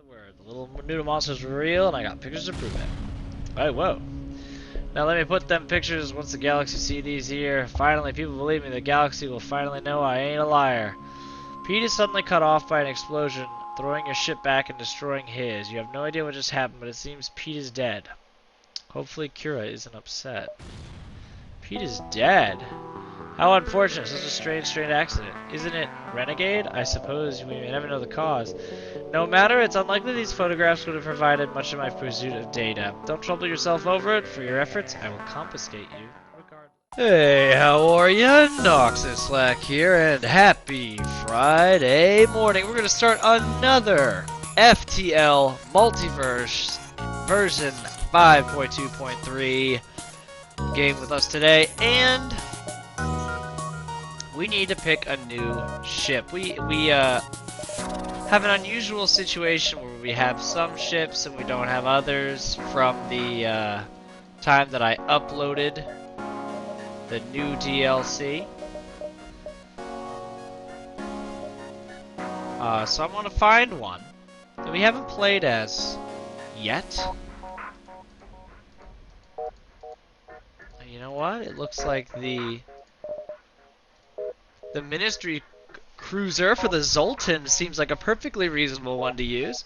word. The little noodle monsters were real, and I got pictures to prove it. Alright, whoa. Now let me put them pictures once the galaxy see these here. Finally, people believe me. The galaxy will finally know I ain't a liar. Pete is suddenly cut off by an explosion, throwing your ship back and destroying his. You have no idea what just happened, but it seems Pete is dead. Hopefully Kira isn't upset. Pete is dead? How unfortunate, such a strange accident. Isn't it Renegade? I suppose we may never know the cause. No matter, it's unlikely these photographs would have provided much of my pursuit of data. Don't trouble yourself over it. For your efforts, I will confiscate you. Regardless. Hey, how are ya? Noxis Flak here, and happy Friday morning. We're gonna start another FTL Multiverse version 5.2.3 game with us today, and we need to pick a new ship. We have an unusual situation where we have some ships and we don't have others from the time that I uploaded the new DLC. So I want to find one that we haven't played as yet. And you know what? It looks like the Ministry cruiser for the Zolton seems like a perfectly reasonable one to use.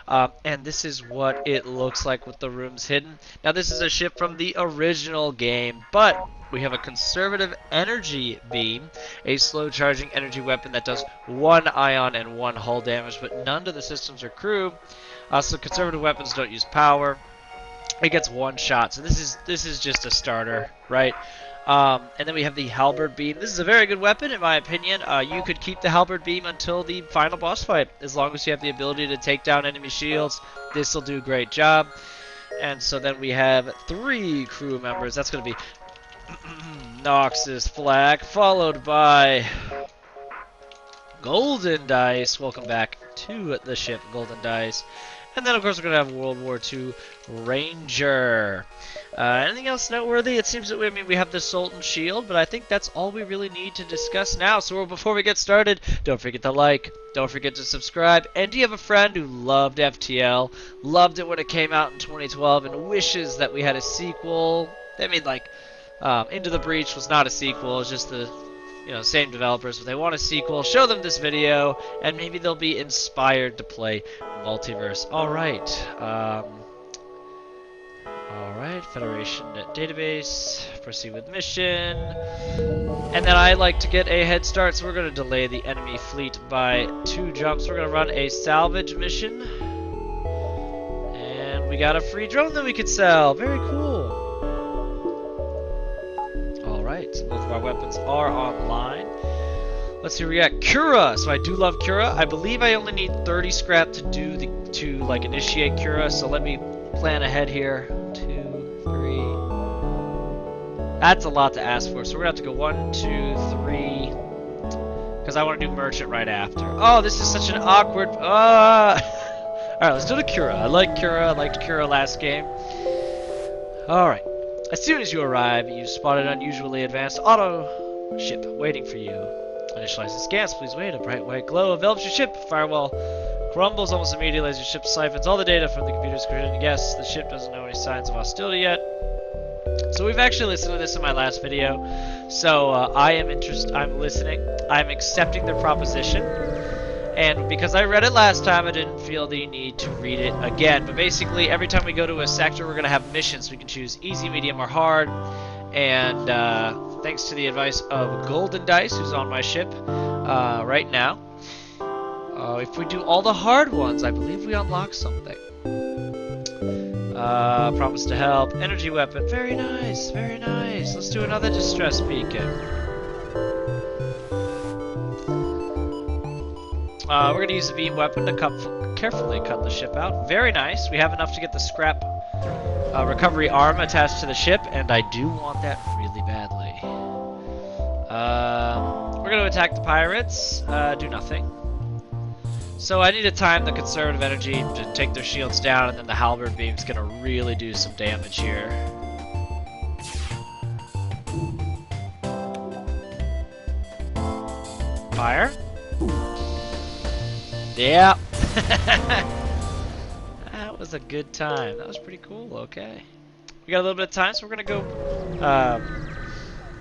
And this is what it looks like with the rooms hidden. Now this is a ship from the original game, but we have a conservative energy beam, a slow charging energy weapon that does 1 ion and 1 hull damage, but none to the systems or crew. So conservative weapons don't use power. It gets 1 shot, so this is just a starter, right? And then we have the halberd beam. This is a very good weapon, in my opinion. You could keep the halberd beam until the final boss fight, as long as you have the ability to take down enemy shields. This will do a great job. And so then we have 3 crew members. That's going to be Noxis Flak, followed by Golden Dice. Welcome back to the ship, Golden Dice. And then, of course, we're going to have World War II Ranger. Anything else noteworthy? It seems that we have the Zolton Shield, but I think that's all we really need to discuss now. So before we get started, don't forget to like, don't forget to subscribe, and do you have a friend who loved FTL, loved it when it came out in 2012, and wishes that we had a sequel? I mean, like, Into the Breach was not a sequel, it's just the same developers, but they want a sequel. Show them this video, and maybe they'll be inspired to play Multiverse. Alright, Federation database, proceed with mission, and then I like to get a head start, so we're going to delay the enemy fleet by 2 jumps. We're going to run a salvage mission, and we got a free drone that we could sell. Very cool. Alright, so both of our weapons are online. Let's see, we got Cura. So I do love Cura. I believe I only need 30 scrap to do like initiate Cura, so let me plan ahead here. 2, 3. That's a lot to ask for. So we're gonna have to go 1, 2, 3. Because I want to do merchant right after. Oh, this is such an awkward. Alright, let's do the Cura. I like Cura. I liked Cura last game. Alright. As soon as you arrive, you spot an unusually advanced auto ship waiting for you. Initialize the scans. Please wait. A bright white glow envelops your ship. Firewall crumbles almost immediately as your ship siphons all the data from the computer screen. Yes, the ship doesn't know any signs of hostility yet. So we've actually listened to this in my last video. So I'm listening. I'm accepting their proposition. And because I read it last time, I didn't feel the need to read it again. But basically, every time we go to a sector, we're going to have missions. We can choose easy, medium, or hard. And thanks to the advice of Golden Dice, who's on my ship right now, if we do all the hard ones, I believe we unlock something. Promise to help. Energy weapon. Very nice. Very nice. Let's do another distress beacon. We're going to use the beam weapon to carefully cut the ship out. Very nice. We have enough to get the scrap recovery arm attached to the ship, and I do want that really badly. We're going to attack the pirates. Do nothing. So I need to time the conservative energy to take their shields down, and then the halberd beam's going to really do some damage here. Fire. Yeah. was a good time. That was pretty cool. Okay. We got a little bit of time, so we're gonna go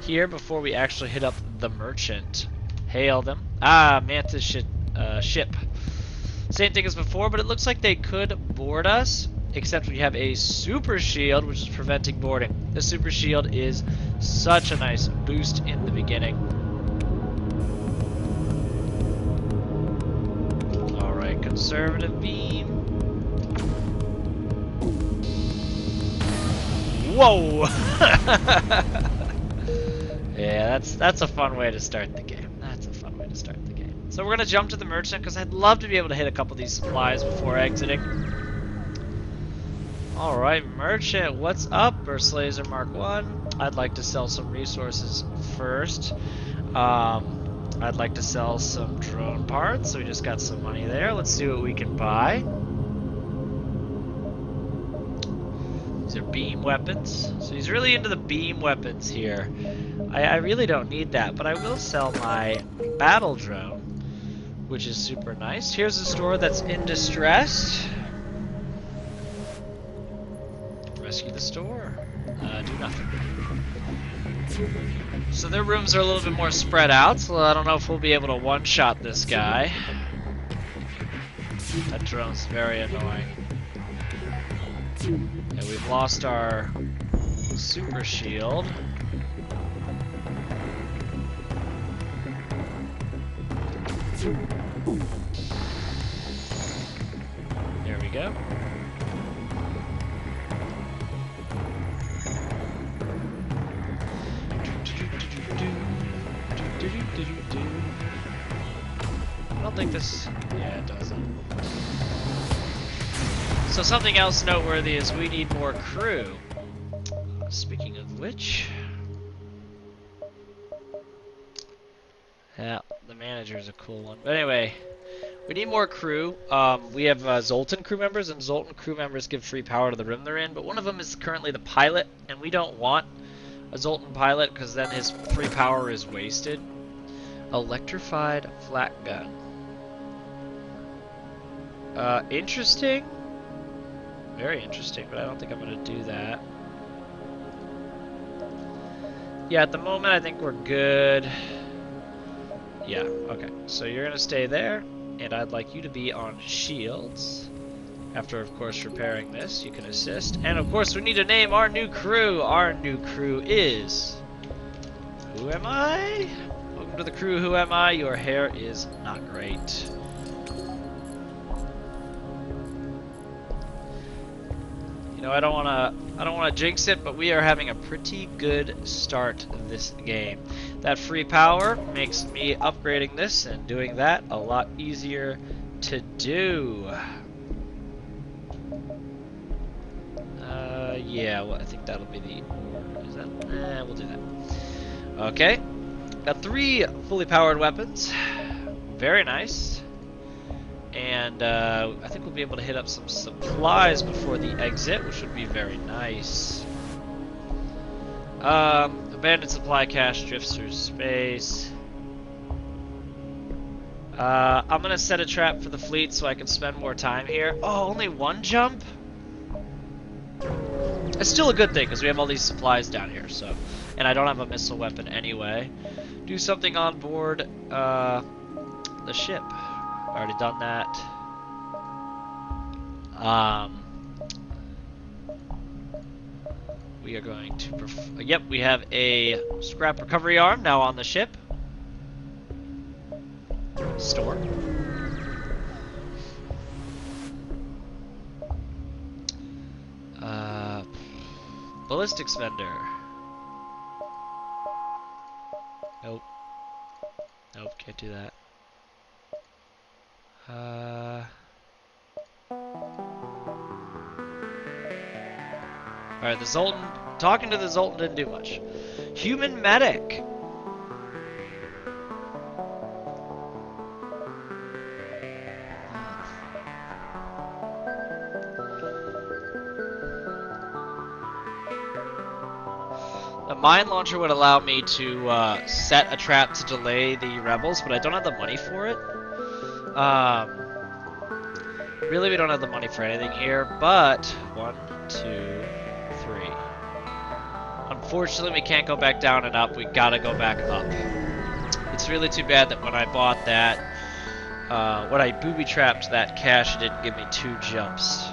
here before we actually hit up the merchant. Hail them. Ah, Mantis ship. Same thing as before, but it looks like they could board us, except we have a super shield, which is preventing boarding. The super shield is such a nice boost in the beginning. Alright, conservative beam. Whoa! Yeah, that's a fun way to start the game. That's a fun way to start the game. So we're gonna jump to the merchant because I'd love to be able to hit a couple of these supplies before exiting. Alright, merchant, what's up? Burst Laser Mark 1. I'd like to sell some resources first. I'd like to sell some drone parts, so we just got some money there. Let's see what we can buy. These are beam weapons. So he's really into the beam weapons here. I really don't need that, but I will sell my battle drone, which is super nice. Here's a store that's in distress. Rescue the store. Do nothing. So their rooms are a little bit more spread out, so I don't know if we'll be able to one-shot this guy. That drone's very annoying. And we've lost our super shield. There we go. I don't think this... Yeah, it doesn't. So something else noteworthy is we need more crew. Speaking of which... Yeah, the manager's a cool one. But anyway, we need more crew. We have Zolton crew members, and Zolton crew members give free power to the room they're in, but one of them is currently the pilot, and we don't want a Zolton pilot because then his free power is wasted. Electrified flak gun. Interesting. Very interesting, but I don't think I'm going to do that. Yeah, at the moment I think we're good. Yeah, okay. So you're going to stay there, and I'd like you to be on shields. After, of course, repairing this, you can assist. And, of course, we need to name our new crew. Our new crew is... Who am I? Welcome to the crew, Who Am I? Your hair is not great. You know, I don't wanna jinx it, but we are having a pretty good start this game. That free power makes me upgrading this and doing that a lot easier to do. Yeah, well, I think that'll be the order. Is that? We'll do that. Okay. Got 3 fully powered weapons. Very nice. And I think we'll be able to hit up some supplies before the exit, which would be very nice. Abandoned supply cache drifts through space. I'm gonna set a trap for the fleet so I can spend more time here. Oh, only 1 jump? It's still a good thing because we have all these supplies down here, so. And I don't have a missile weapon anyway. Do something on board the ship. Already done that. We are going to yep, we have a scrap recovery arm now on the ship. Store. Ballistics vendor. Nope. Nope, can't do that. Alright, the Zolton. Talking to the Zolton didn't do much. Human medic. A mine launcher would allow me to set a trap to delay the rebels, but I don't have the money for it. Really, we don't have the money for anything here, but 1, 2, 3. Unfortunately, we can't go back down and up. We gotta go back up. It's really too bad that when I bought that, when I booby-trapped that cash, it didn't give me 2 jumps.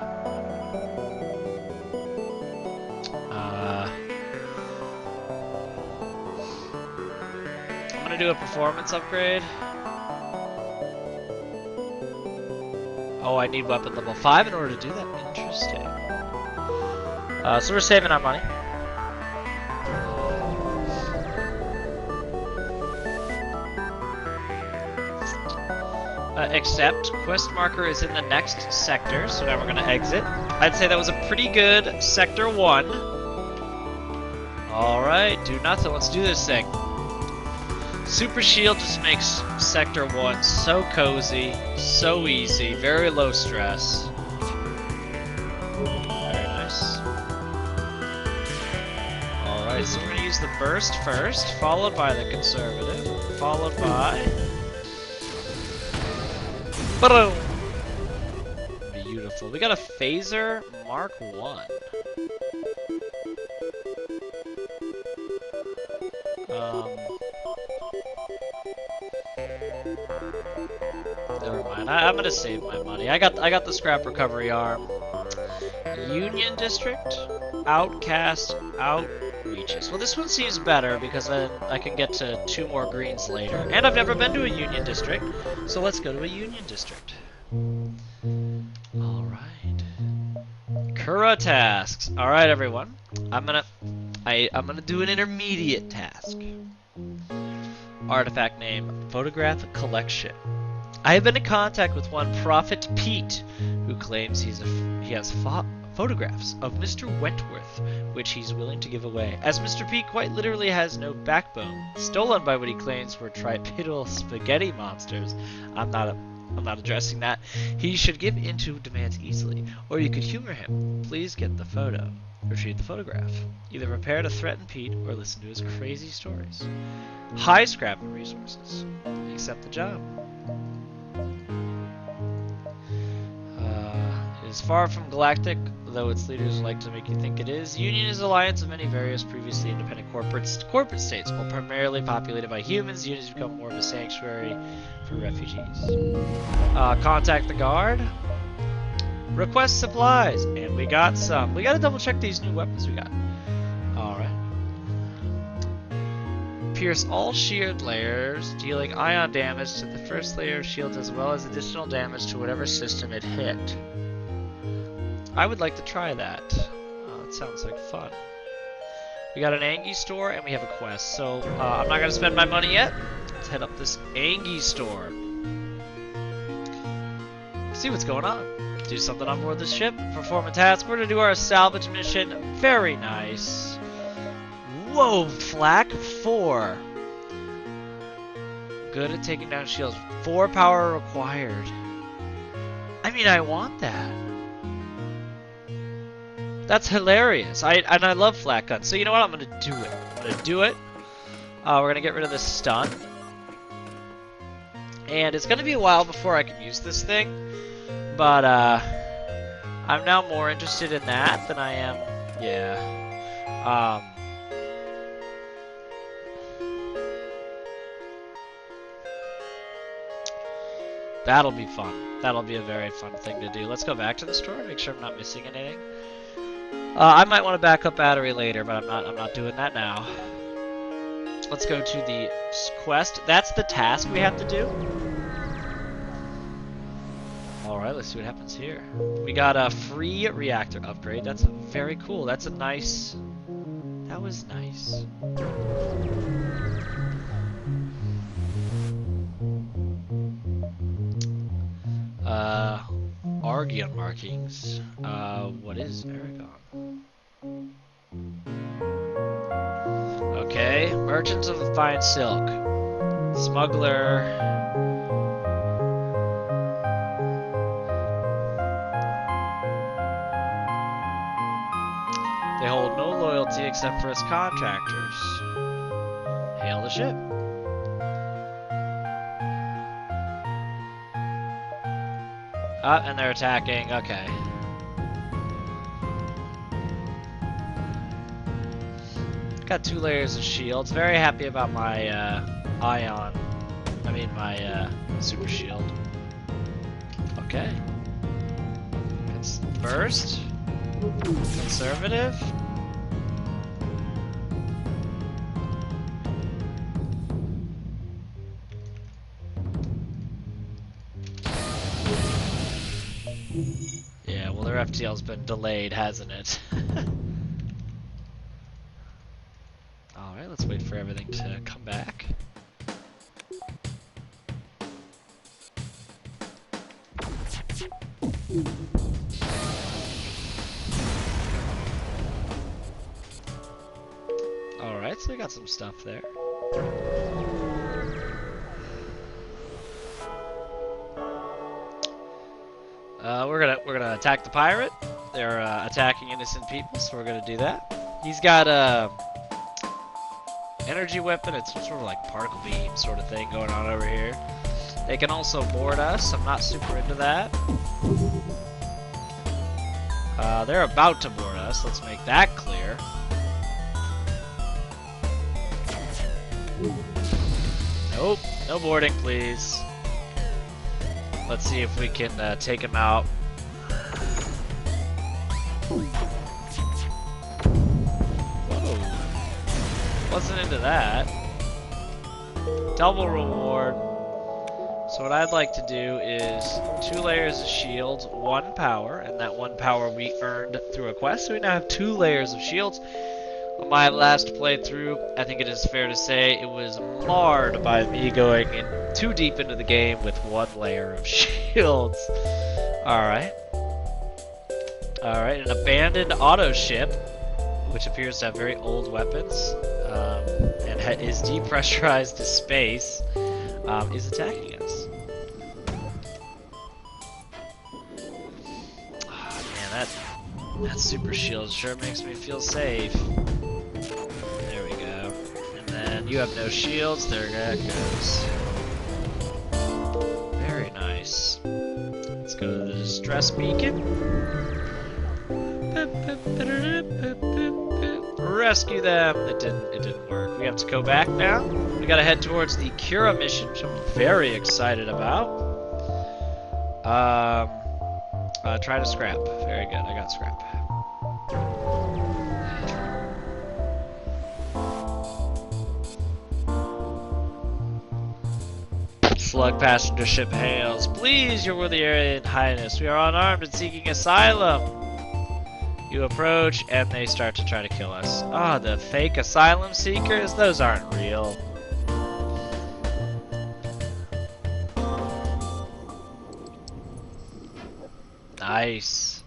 I'm gonna do a performance upgrade. Oh, I need weapon level 5 in order to do that. Interesting. So we're saving our money. Except quest marker is in the next sector, so now we're gonna exit. I'd say that was a pretty good sector 1. Alright, do nothing, let's do this thing. Super shield just makes sector 1 so cozy, so easy, very low stress. Very nice. Alright, so we're gonna use the burst first, followed by the conservative, followed by... Boom! Beautiful. We got a phaser Mark 1. Never mind. I'm gonna save my money. I got the scrap recovery arm. Union District, Outcast, Outreaches. Well, this one seems better because then I can get to 2 more greens later. And I've never been to a Union District, so let's go to a Union District. Alright. Kura tasks. Alright, everyone. I'm gonna do an intermediate task. Artifact name, photograph collection. I have been in contact with one Prophet Pete, who claims he has photographs of Mr. Wentworth, which he's willing to give away. As Mr. Pete quite literally has no backbone, stolen by what he claims were tripedal spaghetti monsters. I'm not addressing that. He should give in to demands easily, or you could humor him. Please get the photo. Retrieve the photograph. Either prepare to threaten Pete or listen to his crazy stories. High scrap and resources. Accept the job. It is far from galactic, though its leaders like to make you think it is. Union is an alliance of many various previously independent corporate states. While primarily populated by humans, Union has become more of a sanctuary for refugees. Contact the guard. Request supplies, and we got some. We gotta double check these new weapons we got. Alright. Pierce all shield layers, dealing ion damage to the first layer of shields as well as additional damage to whatever system it hit. I would like to try that. It sounds like fun. We got an Angie store and we have a quest, so I'm not gonna spend my money yet. Let's head up this Angie store. See what's going on. Do something on board the ship, perform a task. We're gonna do our salvage mission. Very nice. Whoa, Flak 4. Good at taking down shields. 4 power required. I mean, I want that. That's hilarious. And I love flat guns. So you know what? I'm gonna do it. I'm gonna do it. We're gonna get rid of this stun. And it's gonna be a while before I can use this thing. But I'm now more interested in that than I am. Yeah. That'll be fun. That'll be a very fun thing to do. Let's go back to the store, make sure I'm not missing anything. I might want a backup battery later, but I'm not doing that now. Let's go to the quest. That's the task we have to do. Alright, let's see what happens here. We got a free reactor upgrade. That's very cool. That's a nice... That was nice. Argon markings. What is Aragon? Okay, merchants of the fine silk. Smuggler. They hold no loyalty except for its contractors. Hail the ship. And they're attacking. Okay. Got 2 layers of shields. Very happy about my my super shield. Okay. It's burst. Conservative. Yeah, well, their FTL's been delayed, hasn't it? Alright, let's wait for everything to come back. Alright, so we got some stuff there. We're gonna attack the pirate. They're attacking innocent people, so we're gonna do that. He's got a energy weapon. It's some sort of like particle beam sort of thing going on over here. They can also board us. I'm not super into that. They're about to board us. Let's make that clear. Nope, no boarding, please. Let's see if we can take him out. Whoa. Wasn't into that. Double reward. So what I'd like to do is 2 layers of shields, 1 power, and that 1 power we earned through a quest. So we now have 2 layers of shields. On my last playthrough, I think it is fair to say it was marred by me going in too deep into the game with 1 layer of shields. Alright. Alright, an abandoned auto ship, which appears to have very old weapons, and is depressurized to space, is attacking us. Oh, man, that super shield sure makes me feel safe. There we go. And then you have no shields. There that goes. Very nice. Let's go to the distress beacon. Rescue them. It didn't work. We have to go back now. We gotta head towards the Cura mission, which I'm very excited about. Try to scrap. Very good. I got scrap. Slug passenger ship hails. Please, your worthy Aryan Highness. We are unarmed and seeking asylum. You approach and they start to try to kill us. Ah, the fake asylum seekers? Those aren't real. Nice.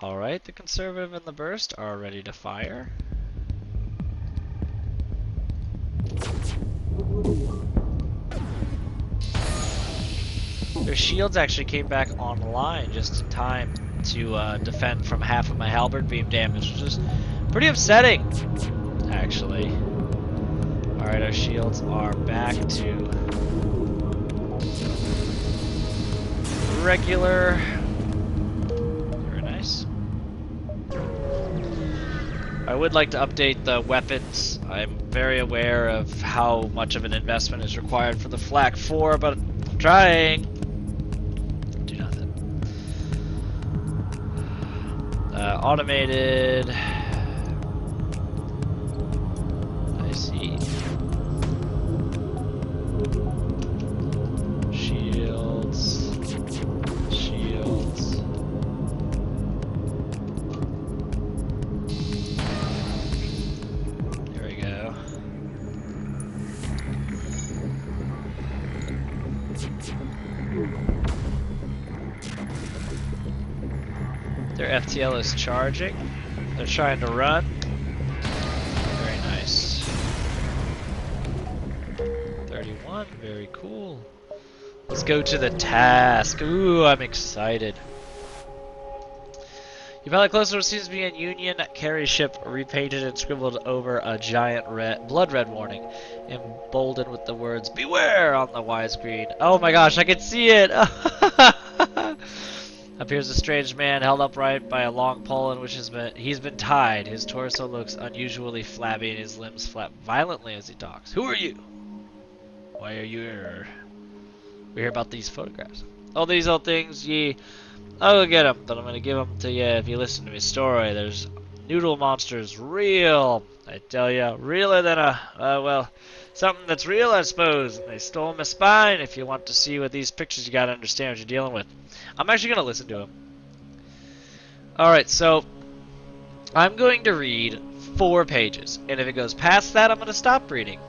Alright, the conservative and the burst are ready to fire. Their shields actually came back online just in time to defend from half of my halberd beam damage, which is pretty upsetting, actually. Alright, our shields are back to regular. Very nice. I would like to update the weapons. I'm very aware of how much of an investment is required for the Flak 4, but I'm trying. Do nothing. Automated. I see. Shields. Shields. There we go. Their FTL is charging. They're trying to run. Very nice. 31, very cool. Let's go to the task. Ooh, I'm excited. You found closer to what seems to be a Union carry ship repainted and scribbled over a giant blood red warning, emboldened with the words "Beware" on the widescreen. Oh my gosh, I can see it! Appears a strange man held upright by a long pole in which he's been tied. His torso looks unusually flabby and his limbs flap violently as he talks. Who are you? Why are you here? We hear about these photographs. All these old things, I'll go get them, but I'm gonna give them to you if you listen to my story. There's noodle monsters, real, I tell you, realer than well, something that's real, I suppose. And they stole my spine. If you want to see what these pictures, you gotta understand what you're dealing with. I'm actually gonna listen to them. Alright, so I'm going to read 4 pages, and if it goes past that, I'm gonna stop reading.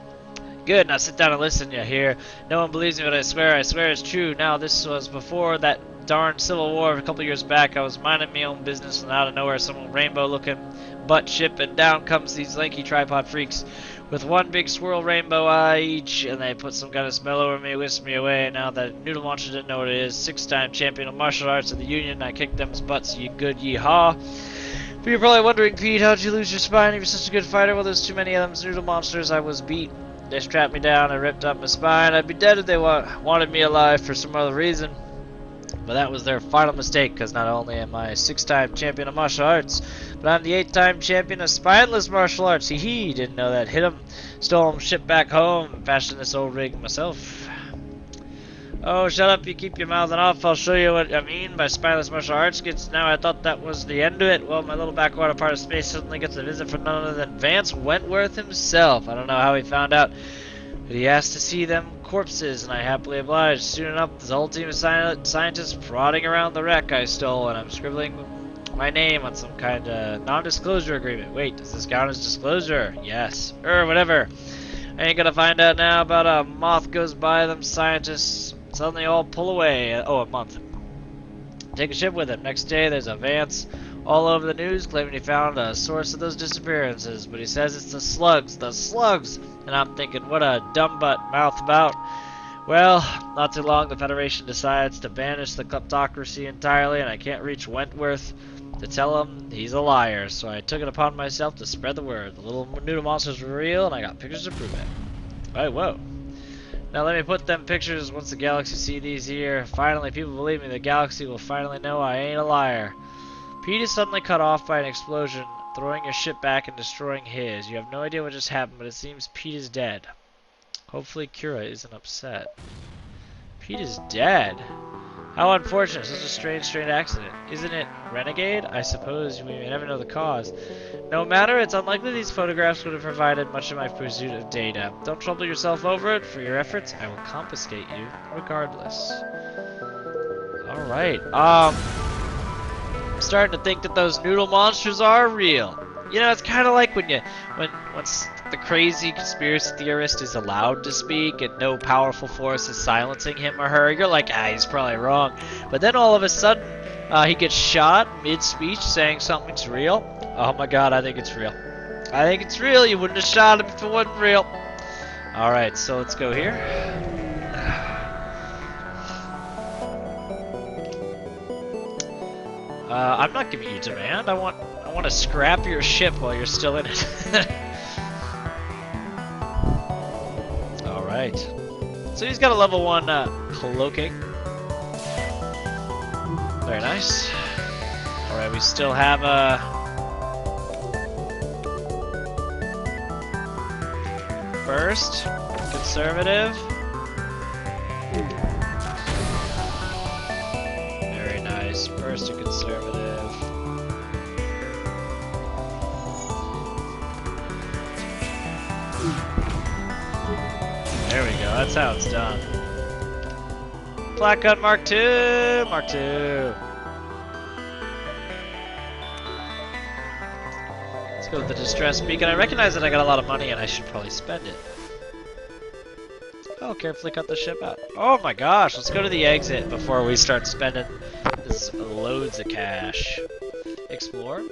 Good, now sit down and listen, you hear? No one believes me, but I swear it's true. Now, this was before that darn Civil War a couple years back. I was minding my own business, and out of nowhere, some rainbow-looking butt ship, and down comes these lanky tripod freaks with one big swirl rainbow eye each, and they put some kind of spell over me, whisked me away. Now that noodle monster didn't know what it is, 6-time champion of martial arts of the Union, I kicked them's butts, ye good yeehaw. But you're probably wondering, Pete, how'd you lose your spine if you're such a good fighter? Well, there's too many of them noodle monsters. I was beat. They strapped me down and ripped up my spine. I'd be dead if they wanted me alive for some other reason. But that was their final mistake, because not only am I 6-time champion of martial arts, but I'm the 8-time champion of spineless martial arts. Hee, didn't know that. Hit him, stole him, shipped back home, fashioned this old rig myself. Oh, shut up, you keep your mouthing off. I'll show you what I mean by spineless martial arts. Now I thought that was the end of it. Well, my little backwater part of space suddenly gets a visit from none other than Vance Wentworth himself. I don't know how he found out, but he asked to see them corpses, and I happily obliged. Soon enough, this whole team of scientists prodding around the wreck I stole, and I'm scribbling my name on some kind of non-disclosure agreement. Wait, does this count as disclosure? Yes. Whatever. I ain't gonna find out now. About a month goes by, them scientists suddenly all pull away. Oh, a month. Take a ship with him. Next day, there's a Vance all over the news claiming he found a source of those disappearances, but he says it's the slugs. The slugs! And I'm thinking, what a dumb butt mouth about. Well, not too long, the Federation decides to banish the kleptocracy entirely, and I can't reach Wentworth to tell him he's a liar, so I took it upon myself to spread the word. The little noodle monsters were real, and I got pictures to prove it. Oh, whoa. Now let me put them pictures once the galaxy see these here. Finally, people believe me. The galaxy will finally know I ain't a liar. Pete is suddenly cut off by an explosion, throwing your ship back and destroying his. You have no idea what just happened, but it seems Pete is dead. Hopefully Kira isn't upset. Pete is dead? How unfortunate. Such a strange accident. Isn't it renegade? I suppose we may never know the cause. No matter, it's unlikely these photographs would have provided much of my pursuit of data. Don't trouble yourself over it. For your efforts, I will confiscate you regardless. Alright, I'm starting to think that those noodle monsters are real. You know, it's kind of like when the crazy conspiracy theorist is allowed to speak and no powerful force is silencing him or her. You're like, he's probably wrong. But then all of a sudden, he gets shot mid-speech saying something's real. Oh my god, I think it's real. I think it's real. You wouldn't have shot him if it wasn't real. Alright, so let's go here. I'm not giving you demand. I want to scrap your ship while you're still in it. Alright. So he's got a level 1 cloaking. Very nice. Alright, we still have a... First, conservative. Very nice. First, a conservative. There we go. That's how it's done. Flak gun Mark II. Mark II. Let's go with the distress beacon. I recognize that I got a lot of money and I should probably spend it. Oh, carefully cut the ship out. Oh my gosh, let's go to the exit before we start spending this loads of cash. Explore.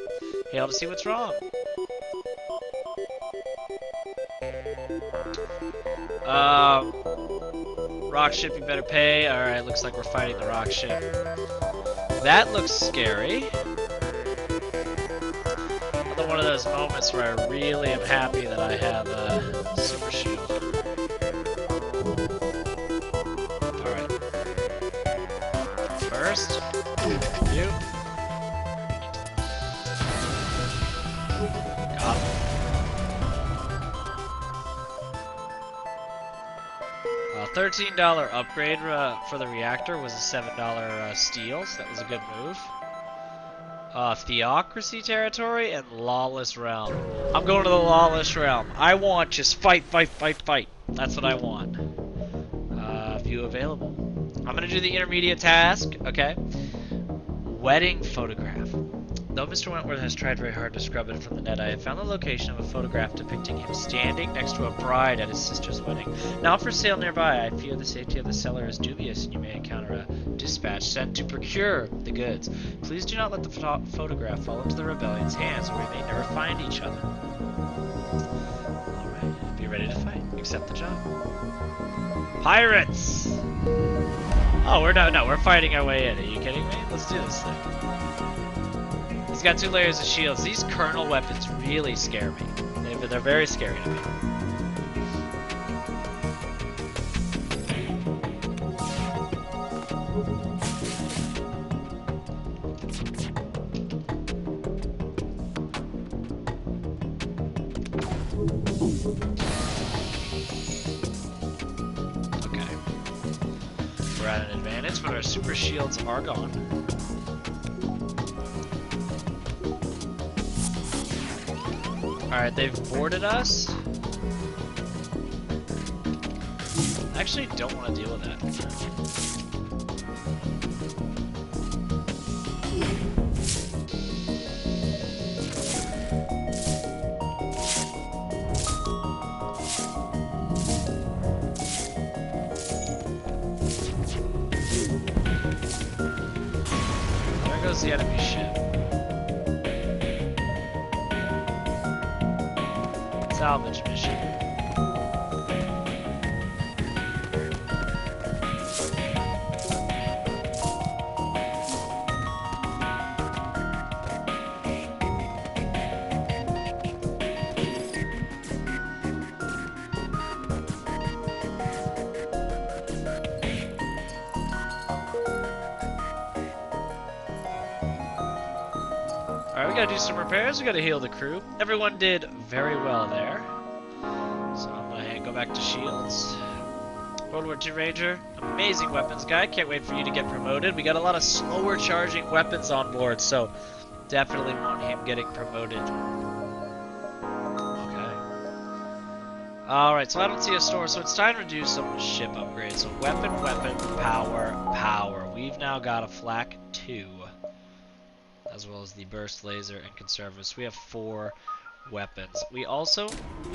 Hail to see what's wrong. Rock ship, you better pay. Alright, looks like we're fighting the rock ship. That looks scary. Another one of those moments where I really am happy that I have a super shield. Alright. First. you. Got him. $13 upgrade for the reactor was a $7 steal, so that was a good move. Theocracy territory and Lawless Realm. I'm going to the Lawless Realm. I want just fight, fight, fight, fight. That's what I want. View available. I'm gonna do the intermediate task, okay? Wedding photograph. Though Mr. Wentworth has tried very hard to scrub it from the net, I have found the location of a photograph depicting him standing next to a bride at his sister's wedding. Now for sale nearby, I fear the safety of the seller is dubious and you may encounter a dispatch sent to procure the goods. Please do not let the photograph fall into the rebellion's hands or we may never find each other. Alright, be ready to fight. Accept the job. Pirates! Oh, we're fighting our way in. Are you kidding me? Let's do this thing. He's got 2 layers of shields. These Colonel weapons really scare me. They're very scary to me. Okay. We're at an advantage, but our super shields are gone. Alright, they've boarded us. I actually don't want to deal with that. There goes the enemy ship. Salvage mission. Alright, we gotta do some repairs, we gotta heal the crew. Everyone did very well there. So I'm gonna go back to shields. World War II Ranger, amazing weapons guy. Can't wait for you to get promoted. We got a lot of slower charging weapons on board, so definitely want him getting promoted. Okay. Alright, so I don't see a store, so it's time to do some ship upgrades. So weapon, power. We've now got a Flak 2. As well as the burst laser and conservatives. We have 4 weapons. We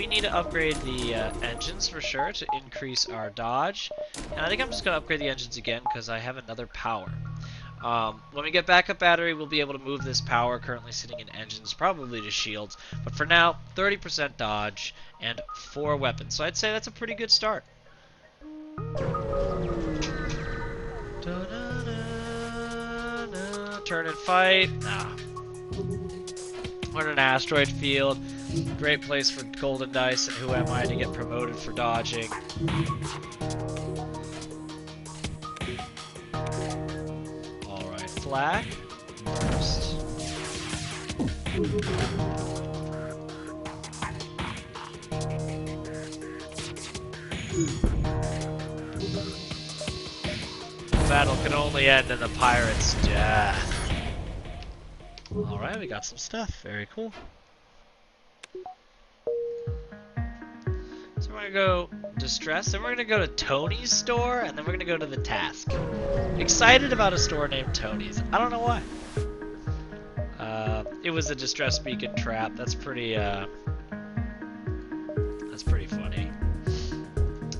need to upgrade the engines for sure to increase our dodge. And I think I'm just going to upgrade the engines again because I have another power. When we get backup battery, we'll be able to move this power currently sitting in engines probably to shields. But for now, 30% dodge and 4 weapons. So I'd say that's a pretty good start. Turn and fight. Nah. We're in an asteroid field. Great place for golden dice, and who am I to get promoted for dodging? Alright, Flak. First. Battle can only end in the pirate's death. Alright, we got some stuff. Very cool. So we're gonna go Distress, then we're gonna go to Tony's store, and then we're gonna go to the task. Excited about a store named Tony's. I don't know why. It was a Distress Beacon trap. That's pretty funny.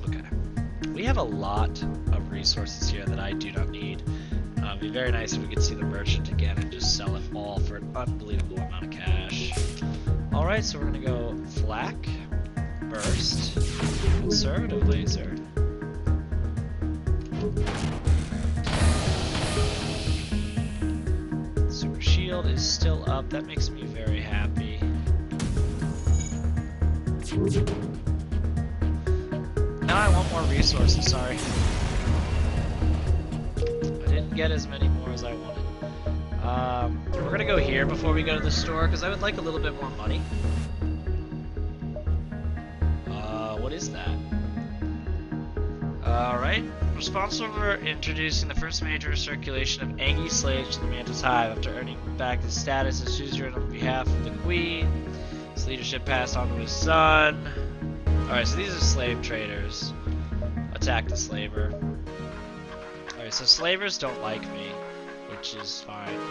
Okay. We have a lot of resources here that I do not need. It'd be very nice if we could see the merchant again and just sell it all for an unbelievable amount of cash. Alright, so we're gonna go Flak, Burst, Conservative Laser. Super Shield is still up, that makes me very happy. Now I want more resources, sorry. Get as many more as I wanted. We're gonna go here before we go to the store because I would like a little bit more money. What is that? Alright. Responsible for introducing the first major circulation of Angie slaves to the Mantis Hive after earning back his status as suzerain on behalf of the Queen. His leadership passed on to his son. Alright, so these are slave traders. Attack the slaver. Alright, so slavers don't like me, which is fine.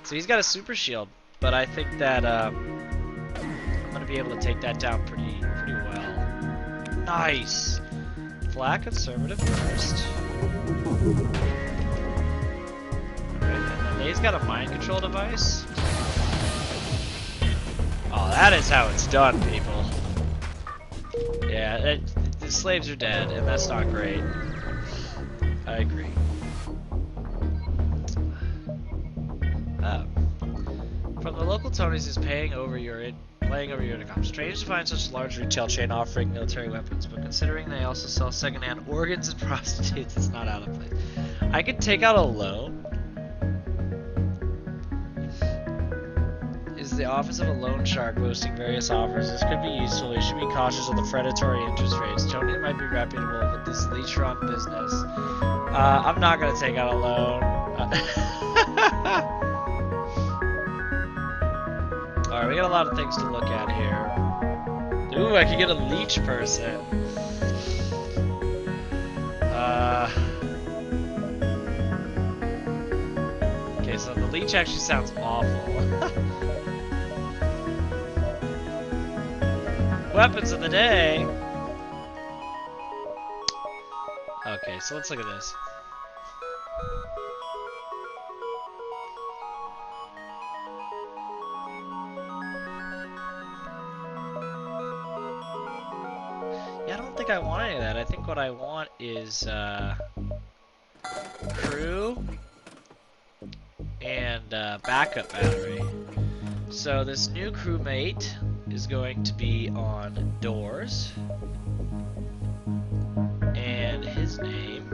So he's got a super shield, but I think that I'm gonna be able to take that down pretty well. Nice! Flak conservative first. Alright, and then he's got a mind control device. Oh, that is how it's done, people. Yeah, the slaves are dead, and that's not great. I agree. From the local Tonys is playing over your intercom. Strange to find such a large retail chain offering military weapons, but considering they also sell secondhand organs and prostitutes, it's not out of place. I could take out a loan. Is the office of a loan shark boasting various offers? This could be useful. You should be cautious of the predatory interest rates. Tony might be reputable, but this leech-run business. I'm not gonna take out a loan. Alright, we got a lot of things to look at here. Ooh, I could get a leech person. Okay, so the leech actually sounds awful. Weapons of the day! Okay, so let's look at this. Yeah, I don't think I want any of that. I think what I want is, crew and backup battery. So this new crewmate is going to be on doors, and his name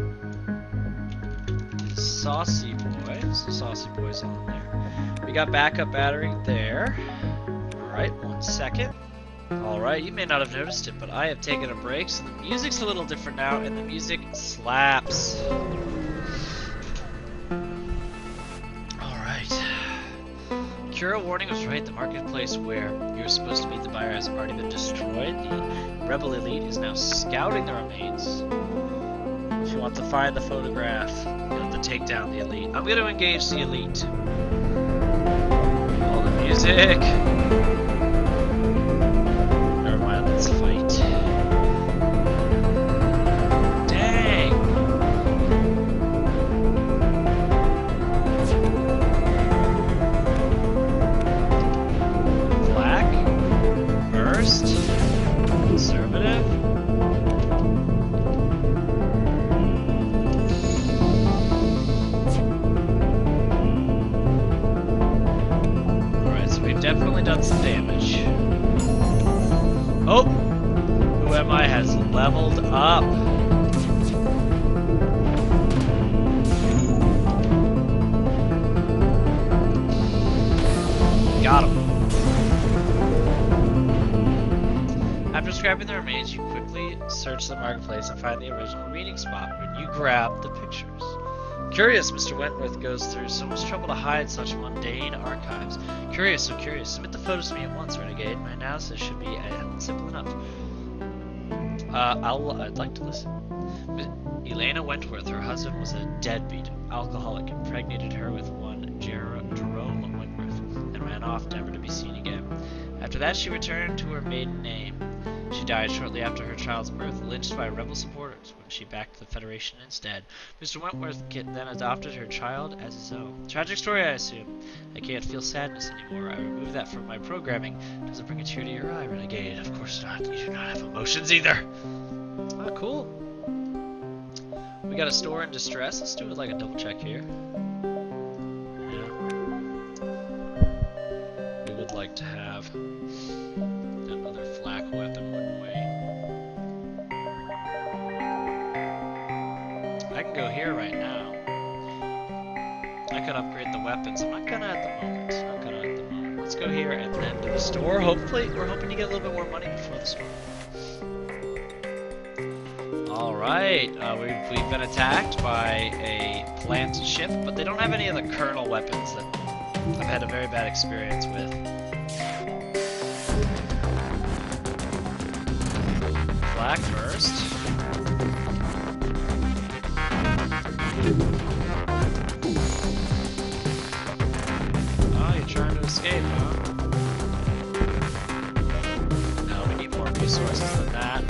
is Saucy Boy. So Saucy Boy's on there. We got backup battery there. Alright, 1 second. Alright, you may not have noticed it, but I have taken a break, so the music's a little different now, and the music slaps. Alright. Cura warning was right. The marketplace where you're supposed to meet the buyer has already been destroyed. The rebel elite is now scouting the remains. If you want to find the photograph, you have to take down the elite. I'm going to engage the elite. All the music. Never mind, let's fight. Dang! Flak. Burst. Conservative. Alright, so we've definitely done some damage. Oh! Who am I has leveled up. Got him. After scrapping the remains, you quickly search the marketplace and find the original reading spot when you grab the pictures. Curious, Mr. Wentworth goes through so much trouble to hide such mundane archives. Curious, so curious. Submit the photos to me at once, Renegade. My analysis should be simple enough. I'd like to listen. Elena Wentworth, her husband was a deadbeat alcoholic, impregnated her with one Jerome Wentworth, and ran off, never to be seen again. After that, she returned to her maiden name. She died shortly after her child's birth, lynched by rebel supporters when she backed the Federation instead. Mr. Wentworth then adopted her child as his own. Tragic story, I assume. I can't feel sadness anymore. I removed that from my programming. Does it bring a tear to your eye, Renegade? Of course not. You do not have emotions either. Oh, cool. We got a store in distress. Let's do it like a double check here. Yeah. We would like to have another flak weapon, wouldn't we? I can go here right now. upgrade the weapons. I'm not gonna at the moment. Not gonna at the moment. Let's go here and then to the store. Hopefully, we're hoping to get a little bit more money before the store. Alright, we've been attacked by a plant ship, but they don't have any of the kernel weapons that I've had a very bad experience with. Flak first. Oh, you're trying to escape, huh? No, we need more resources than that.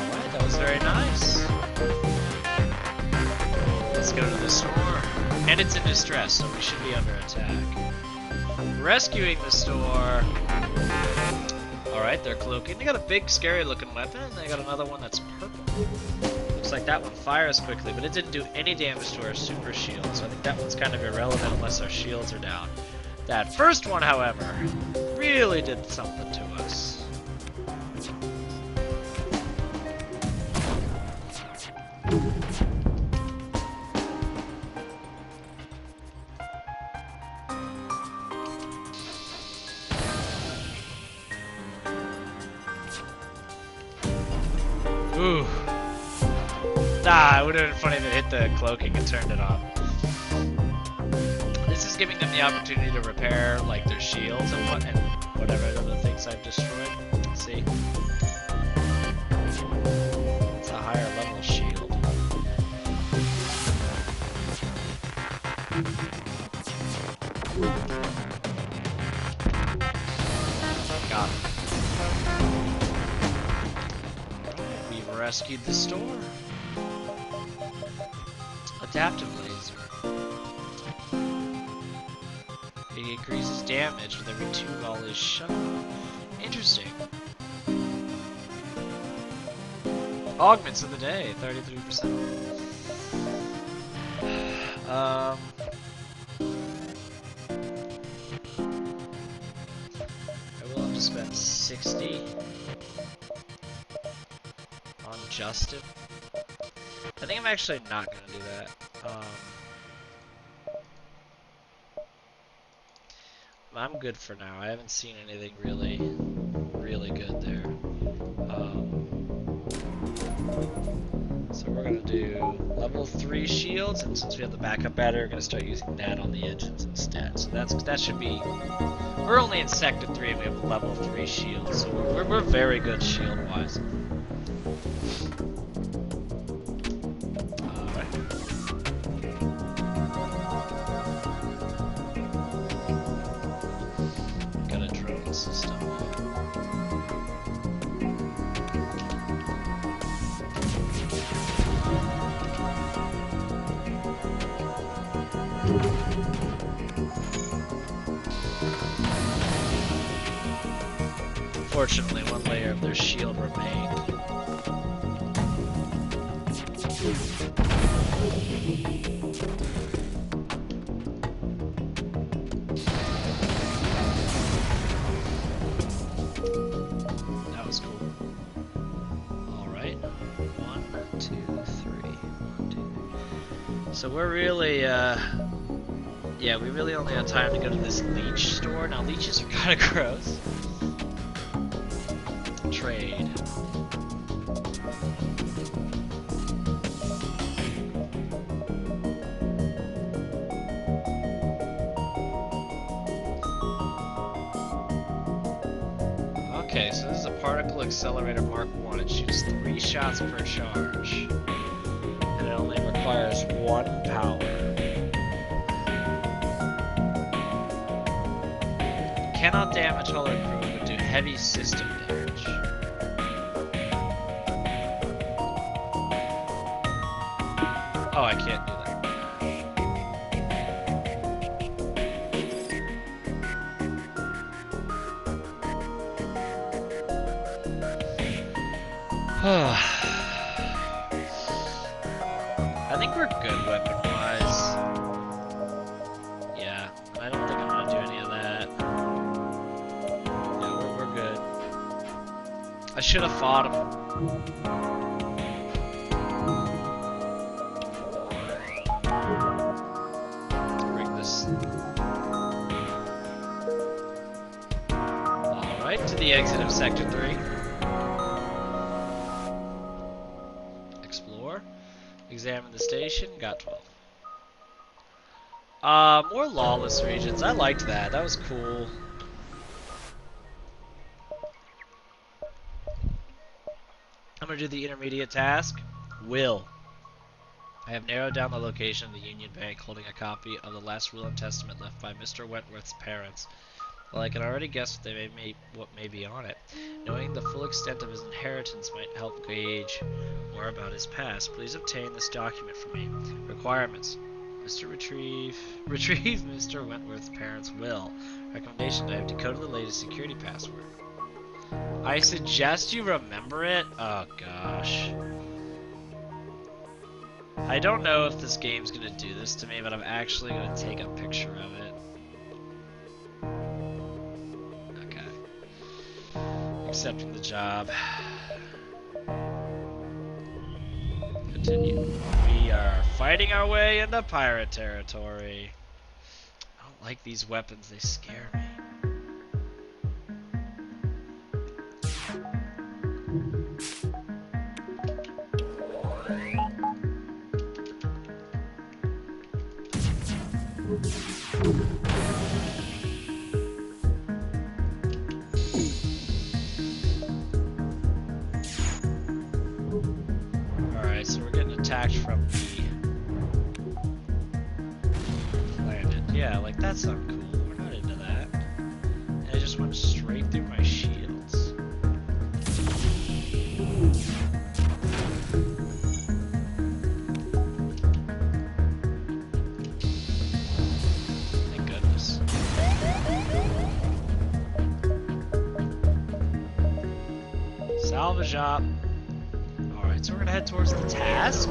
Alright, that was very nice. Let's go to the store. And it's in distress, so we should be under attack. Rescuing the store. Alright, they're cloaking. They got a big, scary looking weapon, and they got another one that's purple. Looks like that one fires quickly, but it didn't do any damage to our super shield, so I think that one's kind of irrelevant unless our shields are down. That first one, however, really did something to us. Ooh. Ah, it would have been funny if it hit the cloaking and turned it off. This is giving them the opportunity to repair like their shields and whatever other things I've destroyed. Let's see. It's a higher level shield. Got it. Rescued the store. Adaptive laser. It increases damage with every 2 volleys shot. Interesting. Augments of the day, 33%. I will have to spend 60 on Justin. I think I'm actually not gonna do that. I'm good for now. I haven't seen anything really good there. So we're gonna do level 3 shields, and since we have the backup battery, we're gonna start using that on the engines instead. So that should be. We're only in sector 3, and we have level 3 shields, so we're very good shield wise. System. Fortunately, one layer of their shield remained. That was cool. Alright. 1, 2, 3. 1, 2, 3. So we're really, yeah, we really only have time to go to this leech store. Now, leeches are kind of gross. Trade. Okay, so this is a particle accelerator Mark 1. It shoots 3 shots per charge. And it only requires 1 power. Cannot damage hull or crew, but do heavy system damage. Oh, I can't do that. I think we're good weapon-wise. Yeah, I don't think I'm gonna do any of that. Yeah, we're good. I should have fought him. the exit of Sector 3. Explore. Examine the station. Got 12. More lawless regions. I liked that. That was cool. I'm gonna do the intermediate task. Will. I have narrowed down the location of the Union Bank, holding a copy of the last will and testament left by Mr. Wentworth's parents. While I can already guess what may be on it, knowing the full extent of his inheritance might help gauge more about his past. Please obtain this document for me. Requirements. Retrieve Mr. Wentworth's parents' will. Recommendation: I have decoded the latest security password. I suggest you remember it? Oh gosh. I don't know if this game's gonna do this to me, but I'm actually gonna take a picture of it. Accepting the job. Continue. We are fighting our way into pirate territory. I don't like these weapons, they scare me. Alright, so we're getting attacked from the planet. Yeah, like that's not cool. We're not into that. And I just went straight through my shields. Thank goodness. Salvage up. Alright, so we're gonna head towards the task.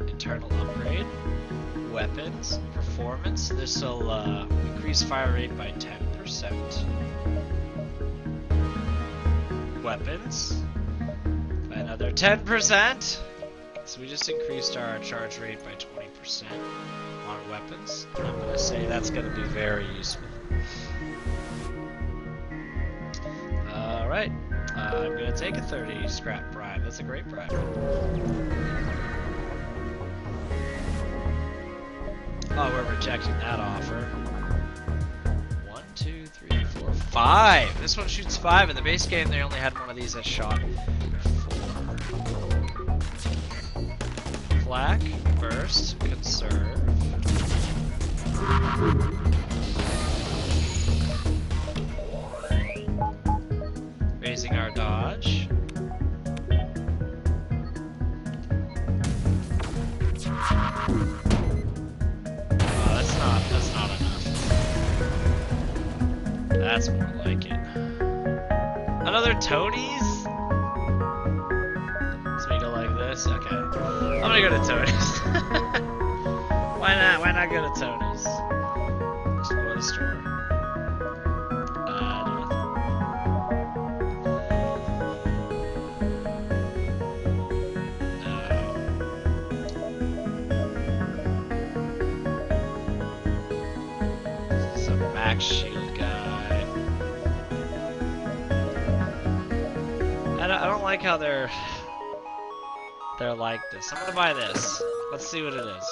Internal upgrade. Weapons. Performance. This will increase fire rate by 10%. Weapons. By another 10%. So we just increased our charge rate by 20% on weapons. And I'm gonna say that's gonna be very useful. Alright. I'm gonna take a 30 scrap bribe. That's a great bribe. Oh, we're rejecting that offer. 1, 2, 3, 4, 5! This one shoots 5. In the base game, they only had one of these that shot 4. Flak, burst, conserve. Raising our dodge. That's not enough. That's more like it. Another Tony's? So we go like this? Okay. I'm gonna go to Tony's. Why not? Why not go to Tony's? Explore the store. Shield guy. I don't like how they're like this. I'm gonna buy this. Let's see what it is.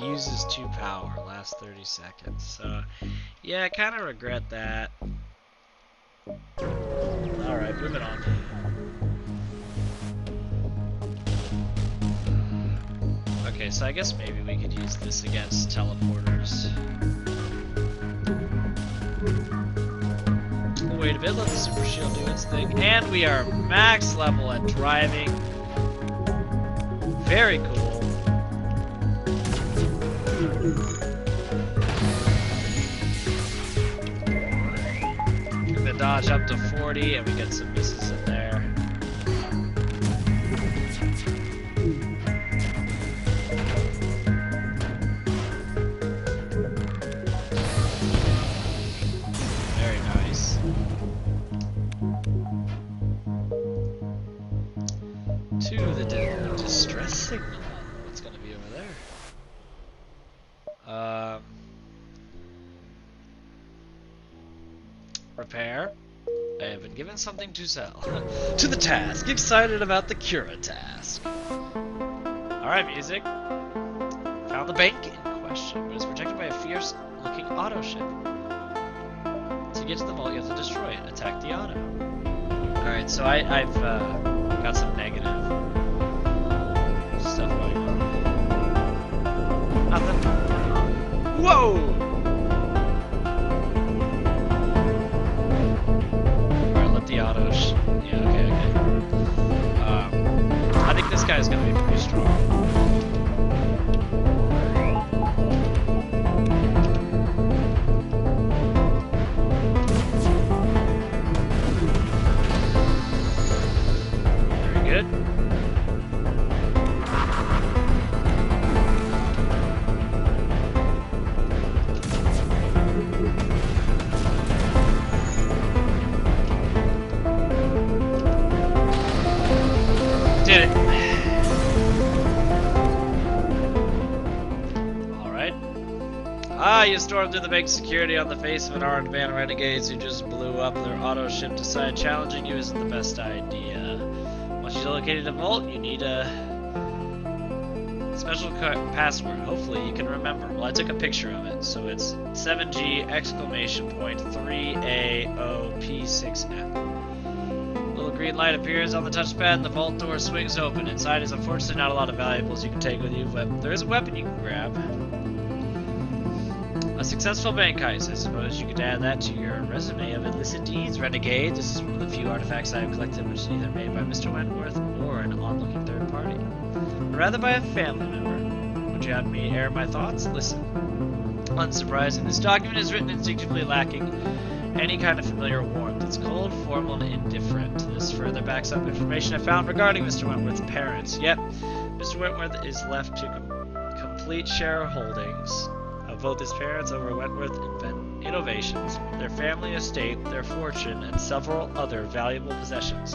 Uses 2 power, last 30 seconds. So, yeah, I kind of regret that. Alright, moving on. Okay, so I guess maybe we could use this against teleporters. We'll wait a bit, let the super shield do its thing. And we are max level at driving. Very cool. We're gonna dodge up to 40 and we get some misses in there. Nice. To the distress signal. What's gonna be over there? Repair. I have been given something to sell. To the task. Excited about the Cura task. Alright, music. Found the bank in question, but it's protected by a fierce-looking auto ship. To get to the vault, you have to destroy it. Attack the auto. Alright, so I've got some negative stuff going on. Nothing. Whoa! Alright, let the auto yeah, okay. I think this guy's gonna be pretty strong. Did it. Alright. Ah, you stormed through the bank security on the face of an armed band of renegades who just blew up their auto ship. Decide challenging you isn't the best idea. Once you located a vault, you need a special password. Hopefully you can remember. Well, I took a picture of it, so it's 7G exclamation point 3AOP6F. Green light appears on the touchpad and the vault door swings open. Inside is unfortunately not a lot of valuables you can take with you, but there is a weapon you can grab. A successful bank heist. I suppose you could add that to your resume of illicit deeds, renegade. This is one of the few artifacts I have collected which is either made by Mr. Wentworth or an onlooking third party. Or rather by a family member. Would you have me air my thoughts? Listen. Unsurprising, this document is written instinctively lacking any kind of familiar warmth. It's cold, formal, and indifferent. This further backs up information I found regarding Mr. Wentworth's parents. Yep, Mr. Wentworth is left to complete shareholdings of both his parents over Wentworth Innovations, their family estate, their fortune, and several other valuable possessions.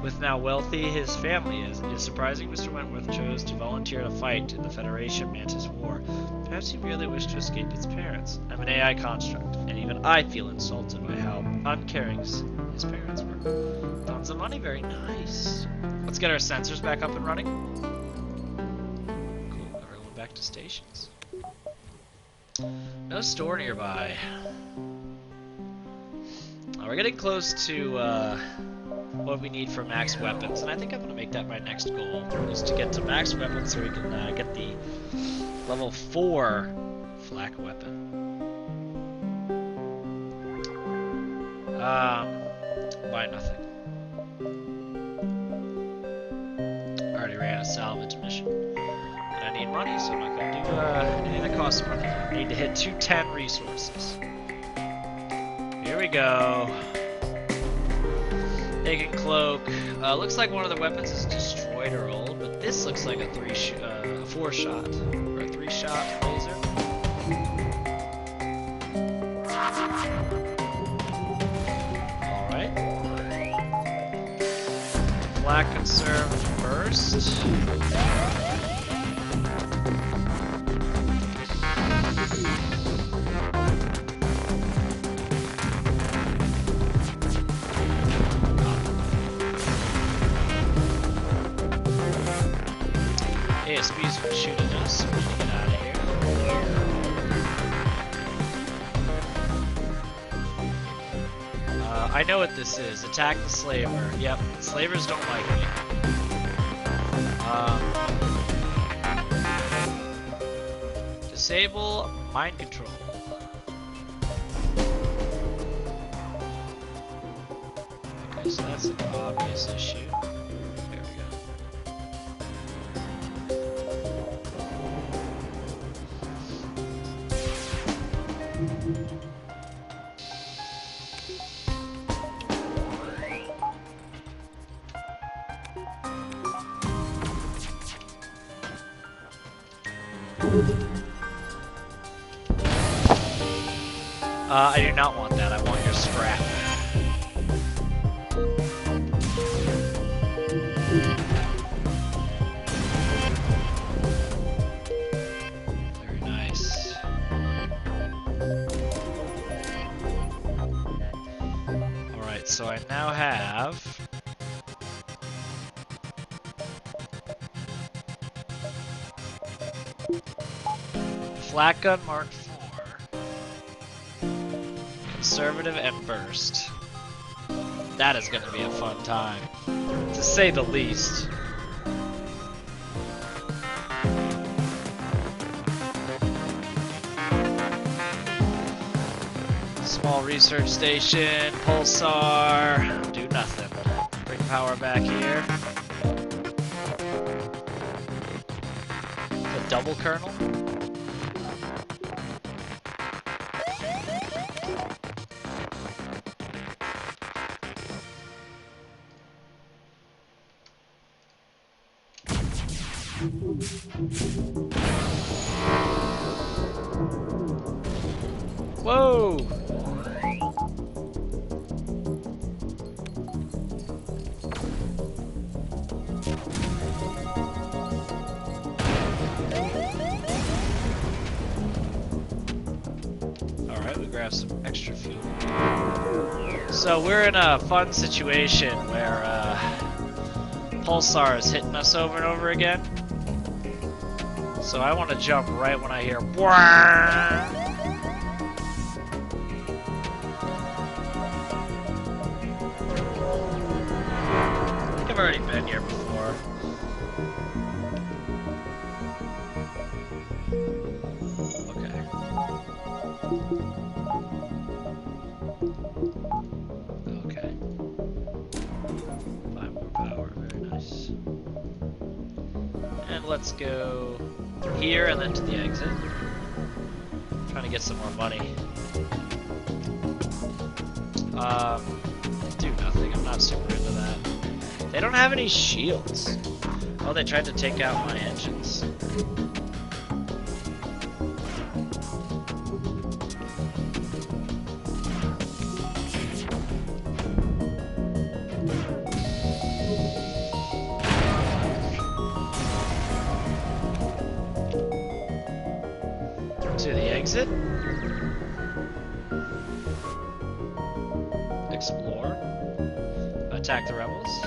With now wealthy his family is, it is surprising Mr. Wentworth chose to volunteer to fight in the Federation Mantis War. Perhaps he merely wished to escape his parents. I'm an AI construct, and even I feel insulted by how uncaring his parents were. Tons of money, very nice. Let's get our sensors back up and running. Cool, everyone back to stations. No store nearby. We're getting close to what we need for max weapons, and I think I'm going to make that my next goal, is to get to max weapons so we can get the level 4 flak weapon. Buy nothing. Already ran a salvage mission. And I need money, so I'm not going to do anything that costs money. I need to hit 210 resources. Here we go. Taking cloak. Looks like one of the weapons is destroyed or old, but this looks like a 4-shot or a 3-shot laser. All right. Flak conserved first. ASB's shooting us, so we need to get out of here. I know what this is. Attack the slaver. Yep, slavers don't like me. Disable mind control. Okay, so that's an obvious issue. I do not want that. I want your scrap. Alright, so I now have... Flak Gun Mark IV. Conservative and Burst. That is gonna be a fun time, to say the least. Small research station, pulsar, do nothing. Bring power back here. The double kernel. Whoa! Alright, we grab some extra fuel. So we're in a fun situation where Pulsar is hitting us over and over again. So I want to jump right when I hear Wah! I've already been here before. Okay. Okay. 5 more power, very nice. And let's go through here and then to the exit. Trying to get some more money. Do nothing, I'm not super into that. They don't have any shields. Oh, they tried to take out my engines. To the exit. Explore. Attack the rebels.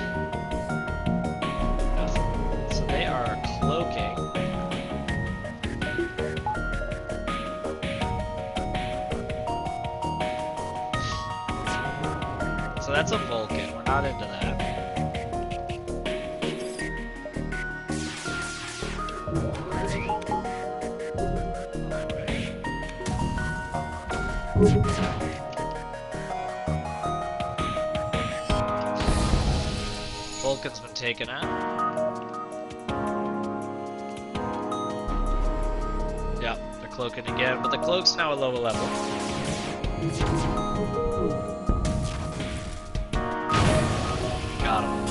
Nothing. So they are cloaking. So that's a Vulcan. We're not into that. Vulcan's been taken out. Yep, they're cloaking again, but the cloak's now a lower level. Got him.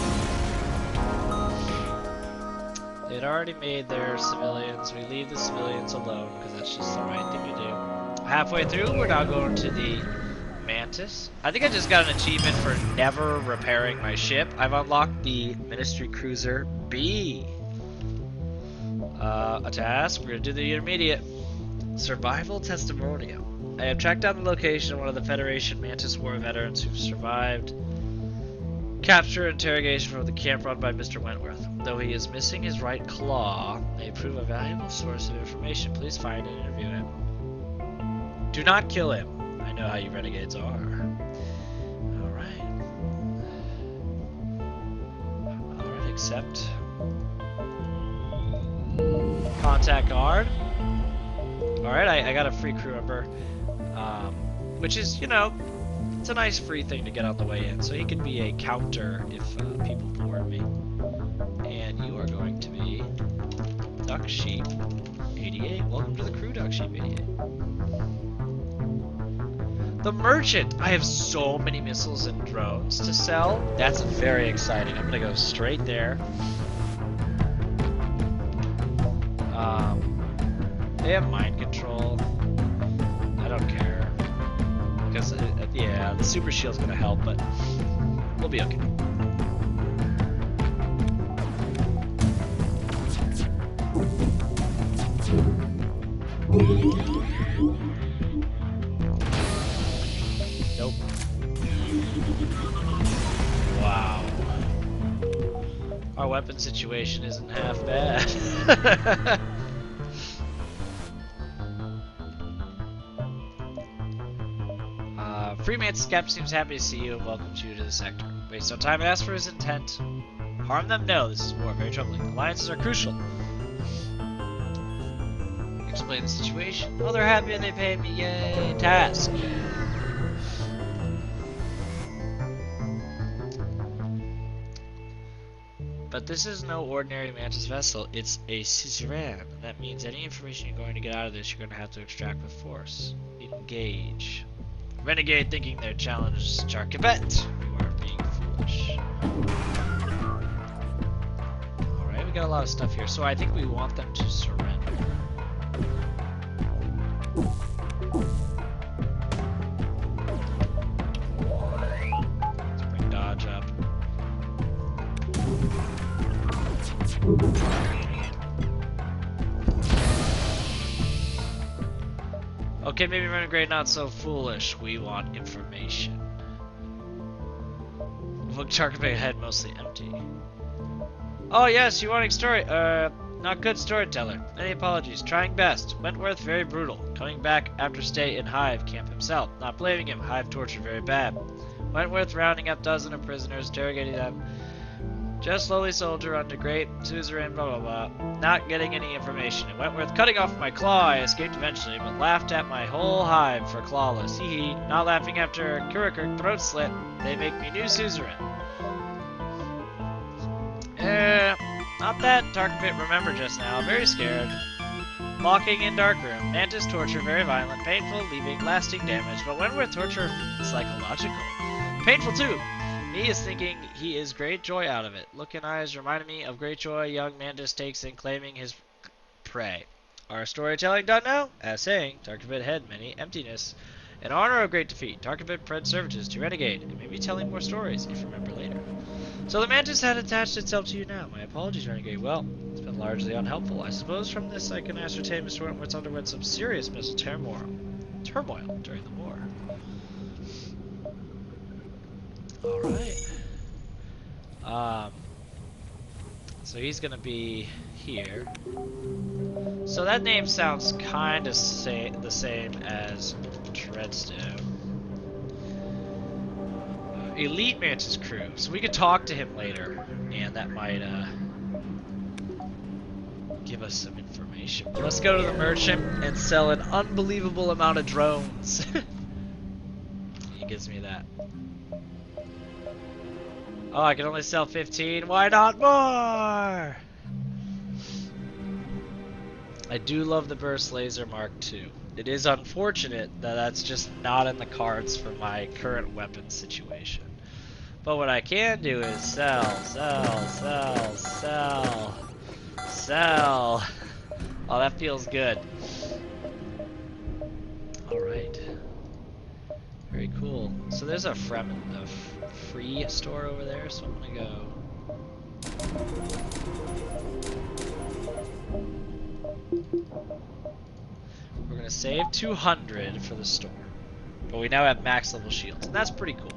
They'd already made their civilians. We leave the civilians alone because that's just the right thing to do. Halfway through, we're now going to the Mantis. I think I just got an achievement for never repairing my ship. I've unlocked the Ministry Cruiser B. A task. We're going to do the intermediate. Survival Testimonial. I have tracked down the location of one of the Federation Mantis War veterans who've survived capture and interrogation from the camp run by Mr. Wentworth. Though he is missing his right claw, they prove a valuable source of information. Please find and interview him. Do not kill him. I know how you renegades are. Alright. Alright, accept. Contact guard. Alright, I got a free crew member. Which is, you know, it's a nice free thing to get on the way in. So he could be a counter if people board me. And you are going to be Duck Sheep 88. Welcome to the crew, Duck Sheep 88. The Merchant! I have so many missiles and drones to sell. That's very exciting. I'm gonna go straight there. They have mind control. I don't care. Because, yeah, the super shield's gonna help, but we'll be okay. Nope. Wow. Our weapon situation isn't half bad. Freeman's Skep seems happy to see you and welcomes you to the sector. Waste no time and ask for his intent. Harm them? No, this is war. Very troubling. Alliances are crucial. Explain the situation. Oh, they're happy and they paid me. Yay. Task. But this is no ordinary Mantis vessel. It's a suzerain. That means any information you're going to get out of this, you're going to have to extract with force. Engage. Renegade thinking their challenge is Charkabet. You are being foolish. Alright, we got a lot of stuff here. So I think we want them to surrender. Let's bring dodge up. Okay, maybe Renegade not so foolish. We want information. Look, Charkabet head mostly empty. Oh yes, you wanting story? Not good storyteller. Any apologies. Trying best. Wentworth very brutal. Coming back after stay in Hive camp himself. Not blaming him. Hive torture very bad. Wentworth rounding up dozens of prisoners, interrogating them. Just lowly soldier under great suzerain, blah blah blah. Not getting any information. And Wentworth cutting off my claw. I escaped eventually, but laughed at my whole hive for clawless. Hee hee. Not laughing after Kurikirk throat slit. They make me new suzerain. Not that Tarkabit remember just now. Very scared. Locking in dark room. Mantis torture very violent, painful, leaving lasting damage. But Wentworth torture psychological. Painful too. Me is thinking he is great joy out of it. Look in eyes reminded me of great joy young Mantis takes in claiming his prey. Our storytelling done now? As saying, Tarkabit had many emptiness. In honor of great defeat, Tarkabit pledged services to Renegade, and maybe telling more stories, if you remember later. So the Mantis had attached itself to you now. My apologies, Renegade. Well, it's been largely unhelpful. I suppose from this I can ascertain Mr. Wentworth's underwent some serious mental turmoil during the war. Alright. So he's gonna be here. So that name sounds kind of the same as Treadstone. Elite Mantis crew. So we could talk to him later, and that might give us some information. But let's go to the merchant and sell an unbelievable amount of drones. He gives me that. Oh, I can only sell 15. Why not more? I do love the Burst Laser Mark II. It is unfortunate that that's just not in the cards for my current weapon situation. But what I can do is sell. Oh, that feels good. Alright. Very cool. So there's a free store over there, so I'm gonna go. We're gonna save 200 for the store. But we now have max level shields, and that's pretty cool.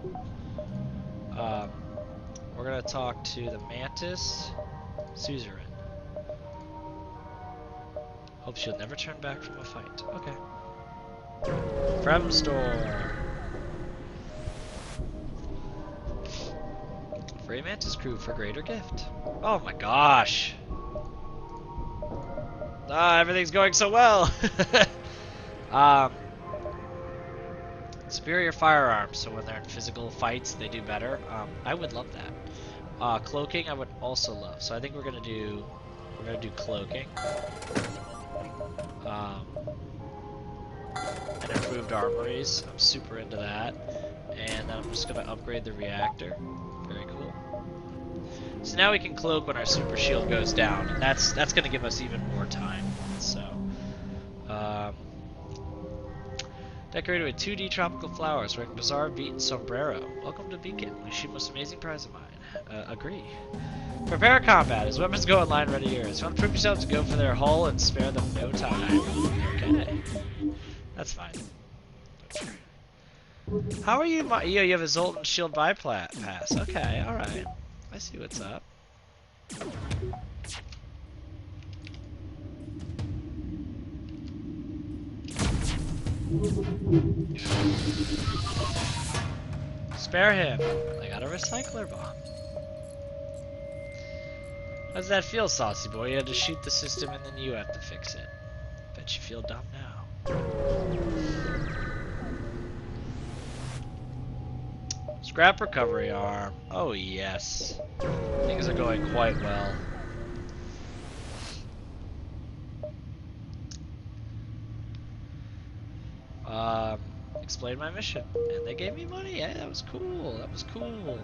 We're gonna talk to the Mantis Suzerain. Hope she'll never turn back from a fight. Okay. From store. Free Mantis crew for greater gift. Oh my gosh. Everything's going so well. Superior firearms, so when they're in physical fights, they do better. I would love that. Cloaking, I would also love. So I think we're gonna do cloaking. And improved armories. I'm super into that. And then I'm just gonna upgrade the reactor. Very cool. So now we can cloak when our super shield goes down, and that's gonna give us even more time. So, decorated with 2D tropical flowers, wearing bizarre beat and sombrero. Welcome to Beacon. We shoot most amazing prize of mine. Agree. Prepare combat. As weapons go online, ready yours. Want to prove yourself to go for their hull and spare them no time. Okay. That's fine. How are you? Yeah, you have a Zolton shield bypass. Okay, all right. I see what's up. Spare him. I got a recycler bomb. How does that feel, saucy boy? You had to shoot the system and then you have to fix it. Bet you feel dumb now. Scrap recovery arm. Oh yes. Things are going quite well. Explain my mission. And they gave me money. Yeah, that was cool. That was cool.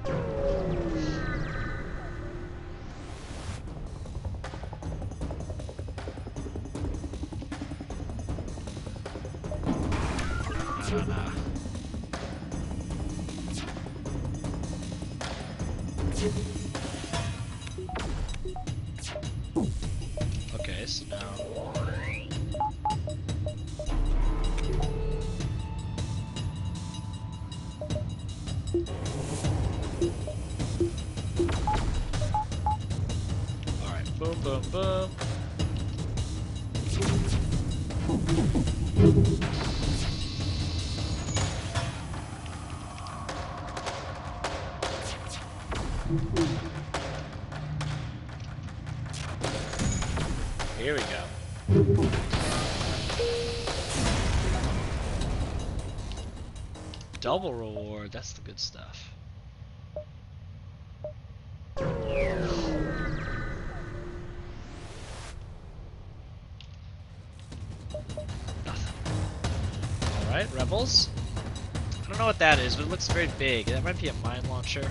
Nah. Okay, so now... Alright, boom, boom, boom. Here we go. Double reward, that's the good stuff. Alright, rebels. I don't know what that is, but it looks very big. That might be a mine launcher.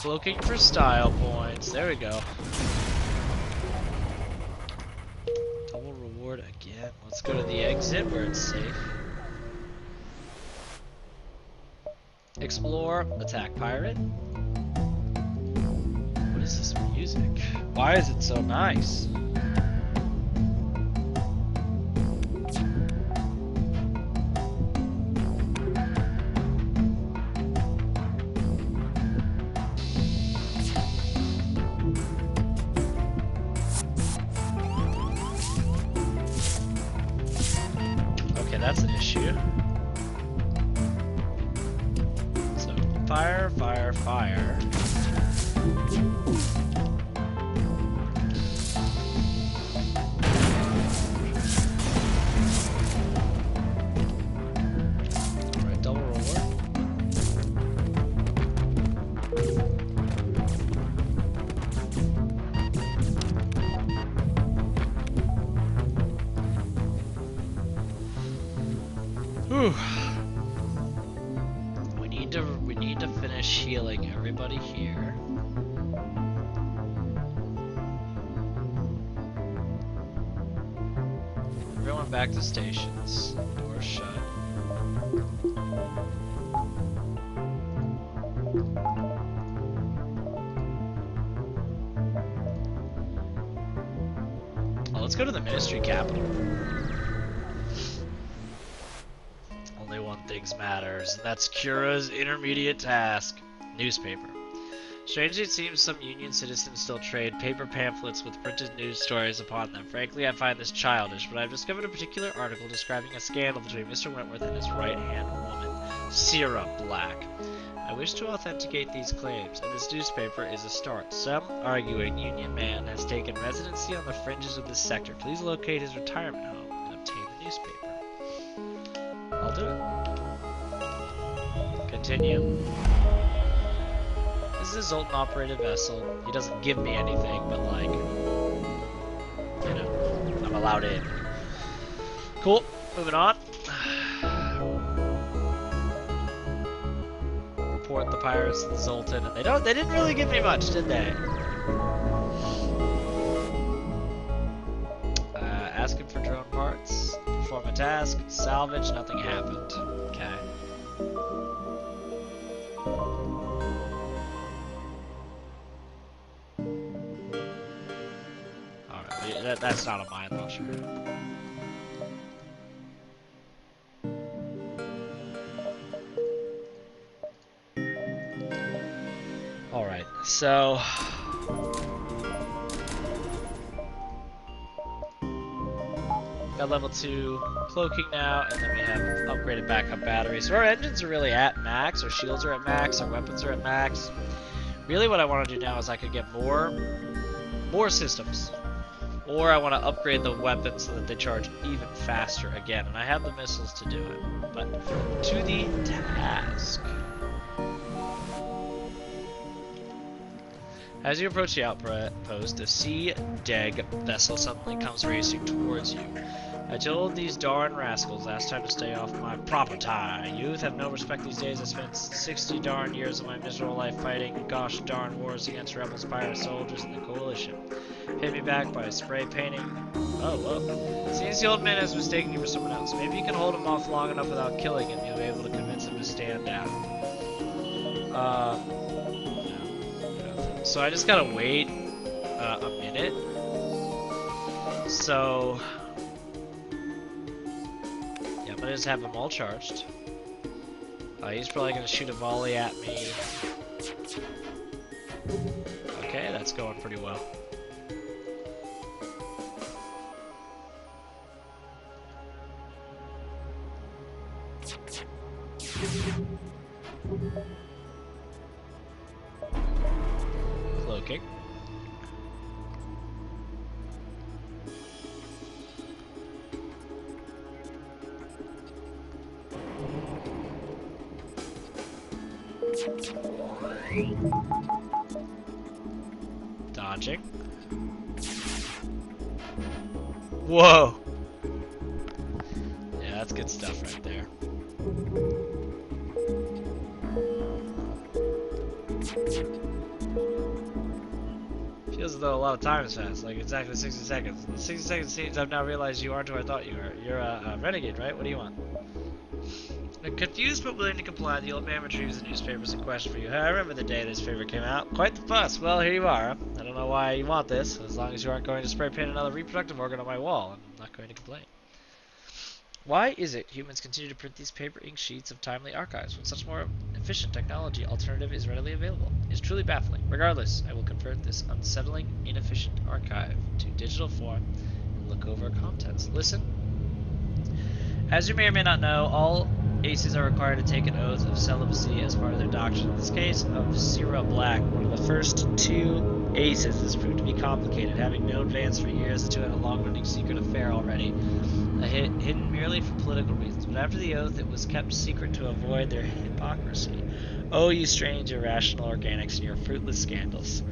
Looking for style points. There we go. Double reward again. Let's go to the exit where it's safe. Explore. Attack pirate. What is this music? Why is it so nice? That's an issue. So, fire, fire, fire. Alright, double reward. Whew. We need to finish healing everybody here. Everyone back to stations. Doors shut. Oh, let's go to the Ministry Capital. One thing matters, and that's Cura's intermediate task. Newspaper. Strangely, it seems some Union citizens still trade paper pamphlets with printed news stories upon them. Frankly, I find this childish, but I've discovered a particular article describing a scandal between Mr. Wentworth and his right-hand woman, Sarah Black. I wish to authenticate these claims, and this newspaper is a start. Some argue a Union man has taken residency on the fringes of this sector. Please locate his retirement home and obtain the newspaper. I'll do it. Continue. This is a Zolton operated vessel. He doesn't give me anything, but like, you know, I'm allowed in. Cool. Moving on. Report the pirates to the Zolton, and they didn't really give me much, did they? Asking for drone parts. task. Salvage, nothing happened. Okay. Alright, that's not a mine launcher. Alright, so... got level 2 cloaking now, and then we have upgraded backup batteries. So our engines are really at max, our shields are at max, our weapons are at max. Really what I want to do now is I could get more systems. Or I want to upgrade the weapons so that they charge even faster again. And I have the missiles to do it. But to the task. As you approach the outpost, a sea deg vessel suddenly comes racing towards you. I told these darn rascals last time to stay off my property. Youth have no respect these days. I spent 60 darn years of my miserable life fighting gosh darn wars against rebels, pirate soldiers, and the coalition. Hit me back by spray painting. Oh, whoa. Seems the old man has mistaken you for someone else. Maybe you can hold him off long enough without killing him. You'll be able to convince him to stand down. So I just gotta wait a minute. So yeah, I'm gonna just have them all charged. He's probably gonna shoot a volley at me. Okay, that's going pretty well. Cloaking. Dodging. Whoa! Yeah, that's good stuff right there. Feels as though a lot of time has passed, like exactly 60 seconds. In 60 seconds seems I've now realized you aren't who I thought you were. You're a renegade, right? What do you want? Confused but willing to comply, the old man retrieves the newspapers in question for you. Hey, I remember the day this paper came out. Quite the fuss. Well, here you are. I don't know why you want this. As long as you aren't going to spray paint another reproductive organ on my wall, I'm not going to complain. Why is it humans continue to print these paper ink sheets of timely archives when such more efficient technology alternative is readily available? It's truly baffling. Regardless, I will convert this unsettling, inefficient archive to digital form and look over contents. Listen. As you may or may not know, all aces are required to take an oath of celibacy as part of their doctrine. In this case of Sierra Black, one of the first two aces, has proved to be complicated, having known Vance for years. The two had a long-running secret affair already, hidden merely for political reasons. But after the oath, it was kept secret to avoid their hypocrisy. Oh, you strange, irrational organics and your fruitless scandals.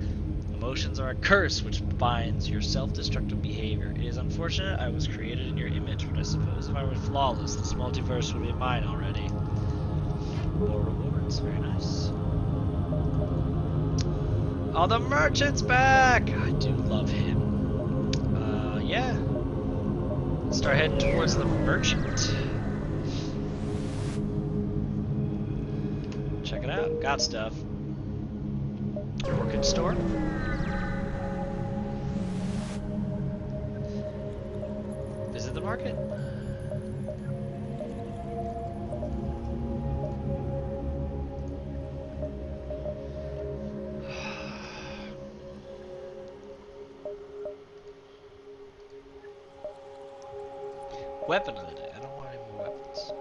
Emotions are a curse which binds your self-destructive behavior. It is unfortunate I was created in your image, but I suppose if I were flawless, this multiverse would be mine already. More rewards, very nice. Oh, the merchant's back! I do love him. Yeah. Let's start heading towards the merchant. Check it out, got stuff. Orchid store. Visit the market. Weapon of the day. I don't want any more weapons.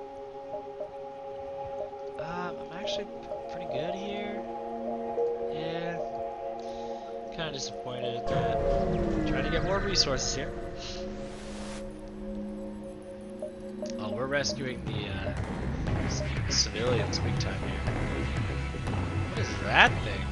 I'm actually pretty good here. Yeah. Kind of disappointed at that. Trying to get more resources here. Oh, we're rescuing the civilians big time here. What is that thing?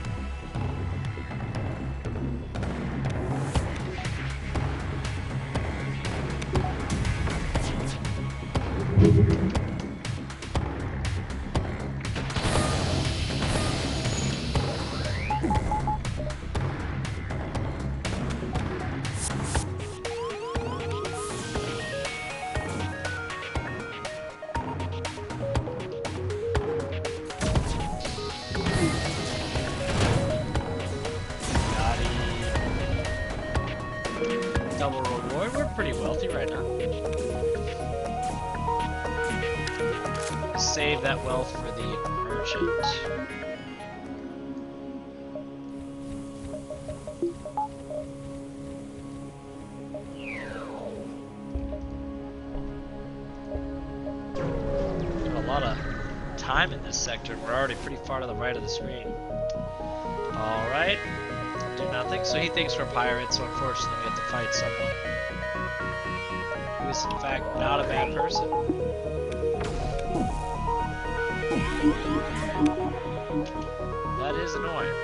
pretty wealthy right now. Save that wealth for the merchant. Got a lot of time in this sector. We're already pretty far to the right of the screen. Alright. Do nothing. So he thinks we're pirates, so unfortunately we have to fight someone who is in fact not a bad person. That is annoying.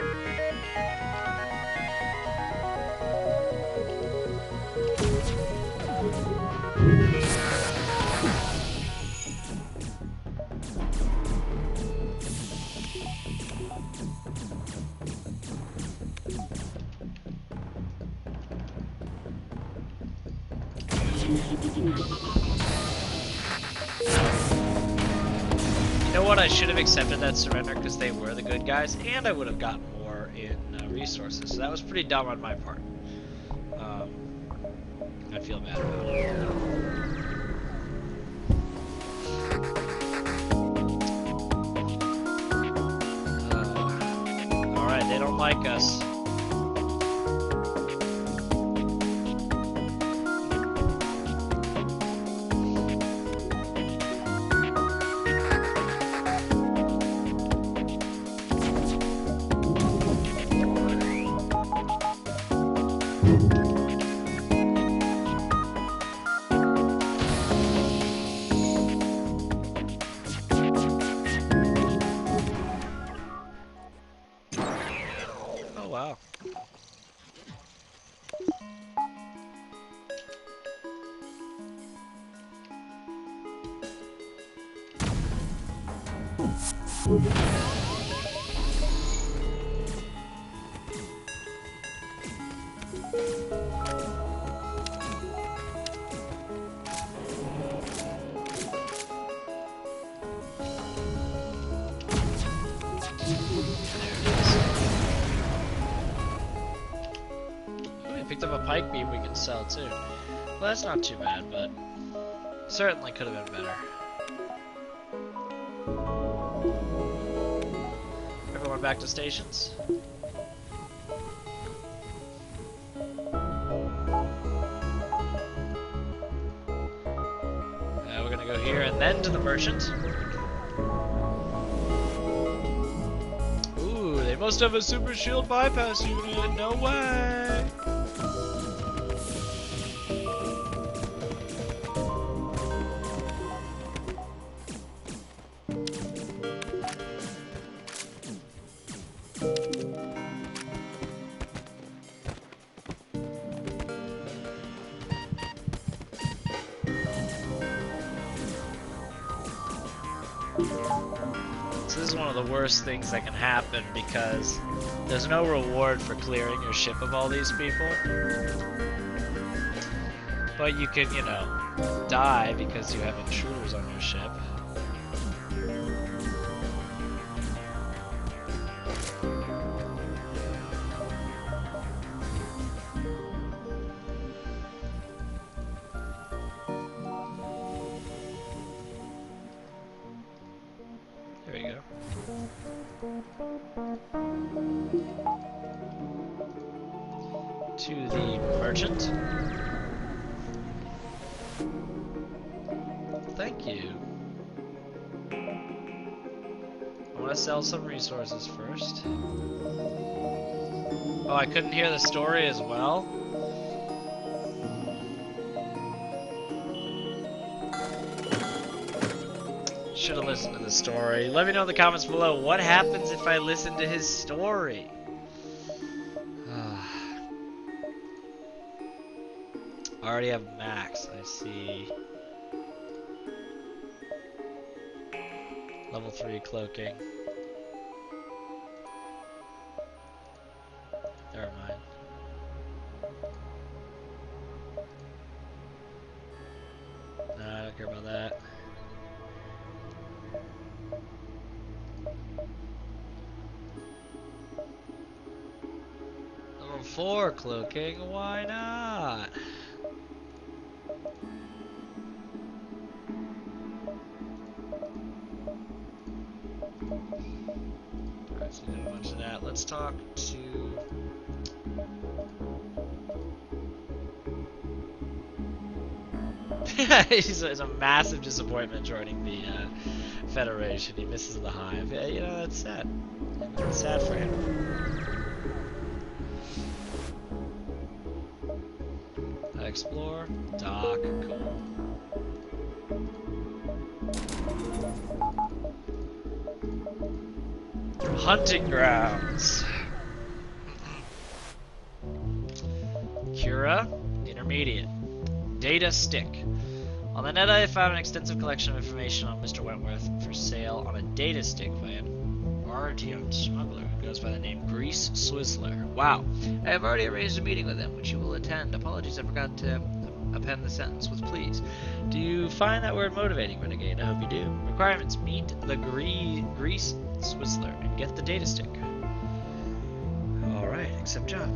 You know what? I should have accepted that surrender because they were the good guys, and I would have gotten more in resources. So that was pretty dumb on my part. I feel bad about it. Alright, they don't like us. Wow. Picked up a pike beam we can sell too. Well, that's not too bad, but certainly could have been better. Everyone back to stations. We're gonna go here and then to the merchant. Ooh, they must have a super shield bypass unit. No way. So this is one of the worst things that can happen because there's no reward for clearing your ship of all these people. But you can, you know, die because you have intruders on your ship. There we go. To the merchant. Thank you. I want to sell some resources first. Oh, I couldn't hear the story as well? Should have listened to the story. Let me know in the comments below what happens if I listen to his story. I already have max, I see. Level 3 cloaking. Never mind. Nah, I don't care about that. Level 4 cloaking, why not? Alright, so we got a bunch of that. Let's talk to... he's a massive disappointment joining the Federation. He misses the hive. Yeah, you know, that's sad. It's sad for him. Explore. Dock. Cool. Hunting grounds. Cura. Intermediate. Data stick. On the net, I found an extensive collection of information on Mr. Wentworth for sale on a data stick by an Artyom smuggler who goes by the name Grease Swizzler. Wow. I have already arranged a meeting with him, which you will attend. Apologies, I forgot to append the sentence with please. Do you find that word motivating, Renegade? I hope you do. Requirements: meet the Grease Swizzler and get the data stick. Alright, accept job.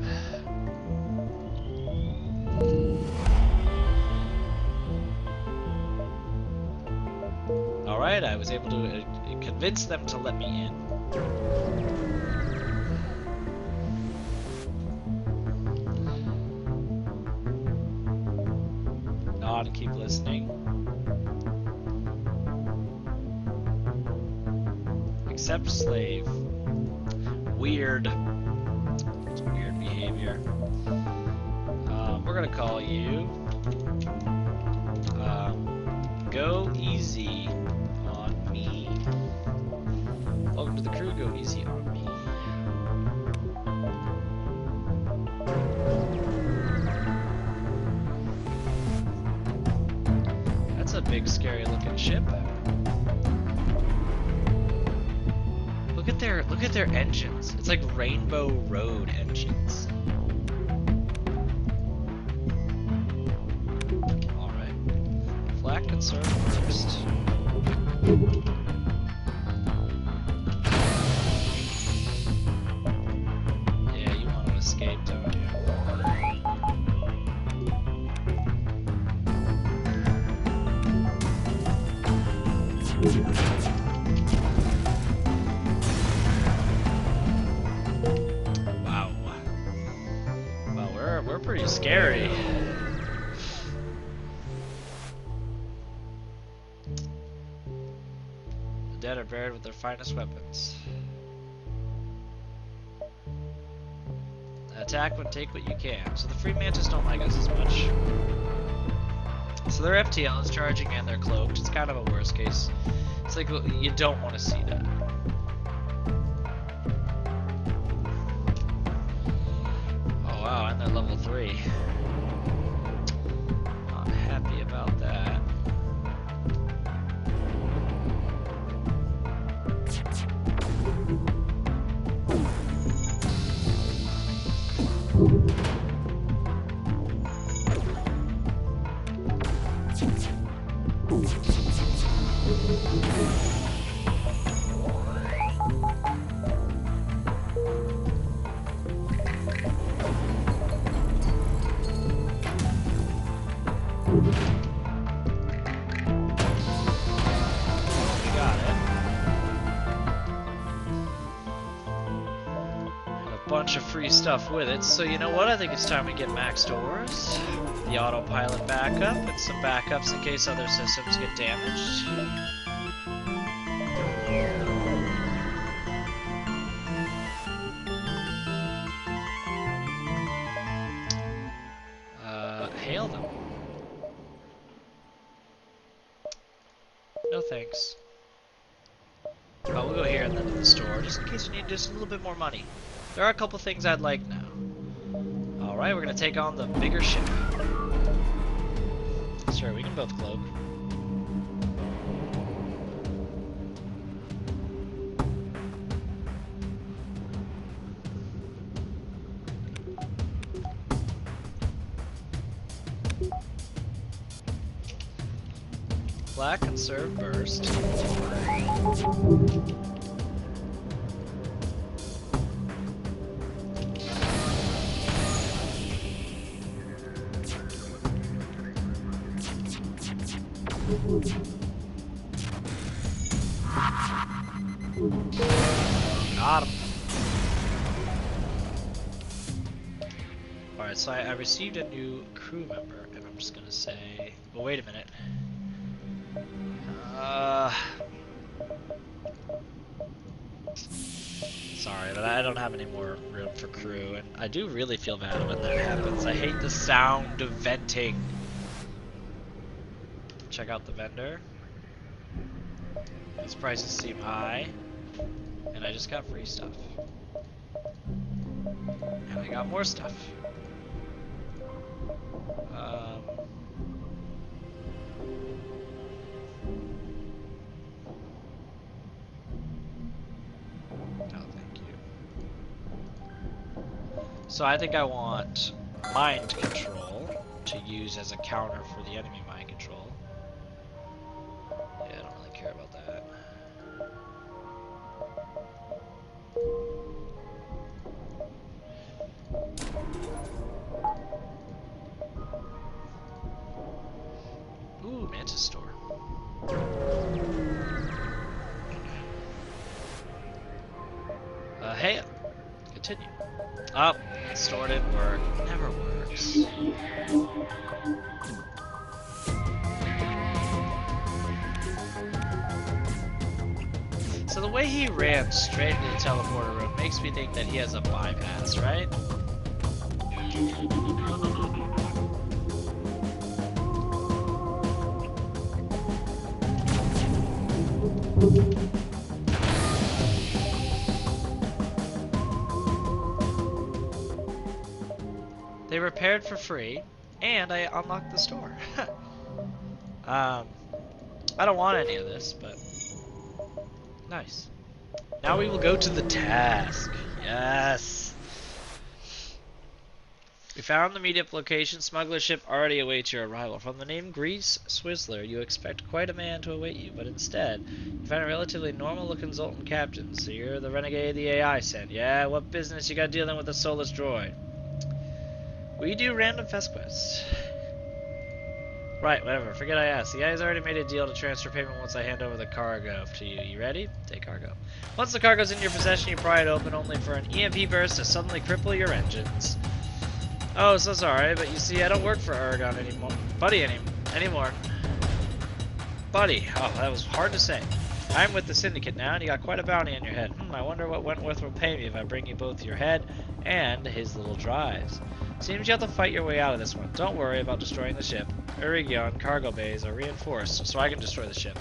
Alright, I was able to convince them to let me in. Nod and keep listening. Accept slave. Weird. It's weird behavior. We're gonna call you Go Easy on Me. Welcome to the crew, Go Easy on Me. That's a big scary looking ship. Look at their engines. It's like Rainbow Road engines. Alright. Flak can serve first. Yeah, you want to escape, don't you? Wow. Wow, we're pretty scary. The dead are buried with their finest weapons. Attack when take what you can. So the free mantis don't like us as much. So their FTL is charging and they're cloaked. It's kind of a worst case. It's like you don't want to see that. Oh wow, and they're level 3. Not happy about that. Of free stuff with it, so you know what? I think it's time we get max doors, the autopilot backup, and some backups in case other systems get damaged. Hail them. No thanks. Oh, we'll go here and then to the store, just in case we need just a little bit more money. There are a couple things I'd like now. Alright, we're gonna take on the bigger ship. Sure, we can both cloak. Flak can serve burst. Got him. Alright, so I received a new crew member, and I'm just gonna say... Well, wait a minute. Sorry, but I don't have any more room for crew, and I do really feel bad when that happens. I hate the sound of venting. Check out the vendor. His prices seem high, and I just got free stuff. And I got more stuff. No, thank you. So I think I want mind control to use as a counter for the enemy mind control. Yeah, I don't really care about that. Ooh, Mantis store. Hey, continue. Oh, store didn't work. Never works. So the way he ran straight into the teleporter room makes me think that he has a bypass, right? They repaired for free, and I unlocked the store. I don't want any of this, but nice. Now we will go to the task. Yes. We found the meetup location. Smuggler ship already awaits your arrival. From the name Grease Swizzler, you expect quite a man to await you, but instead, you find a relatively normal-looking Zolton captain. So you're the renegade the AI sent. Yeah, what business you got dealing with a soulless droid? We do random fest quests. Right, whatever. Forget I asked. The guy's already made a deal to transfer payment once I hand over the cargo to you. You ready? Take cargo. Once the cargo's in your possession, you pry it open only for an EMP burst to suddenly cripple your engines. Oh, so sorry, but you see, I don't work for Aragon anymore. Anymore. Buddy. Oh, that was hard to say. I'm with the Syndicate now, and you got quite a bounty on your head. I wonder what Wentworth will pay me if I bring you both your head and his little drives. Seems you have to fight your way out of this one. Don't worry about destroying the ship. Irigion cargo bays are reinforced, so I can destroy the ship.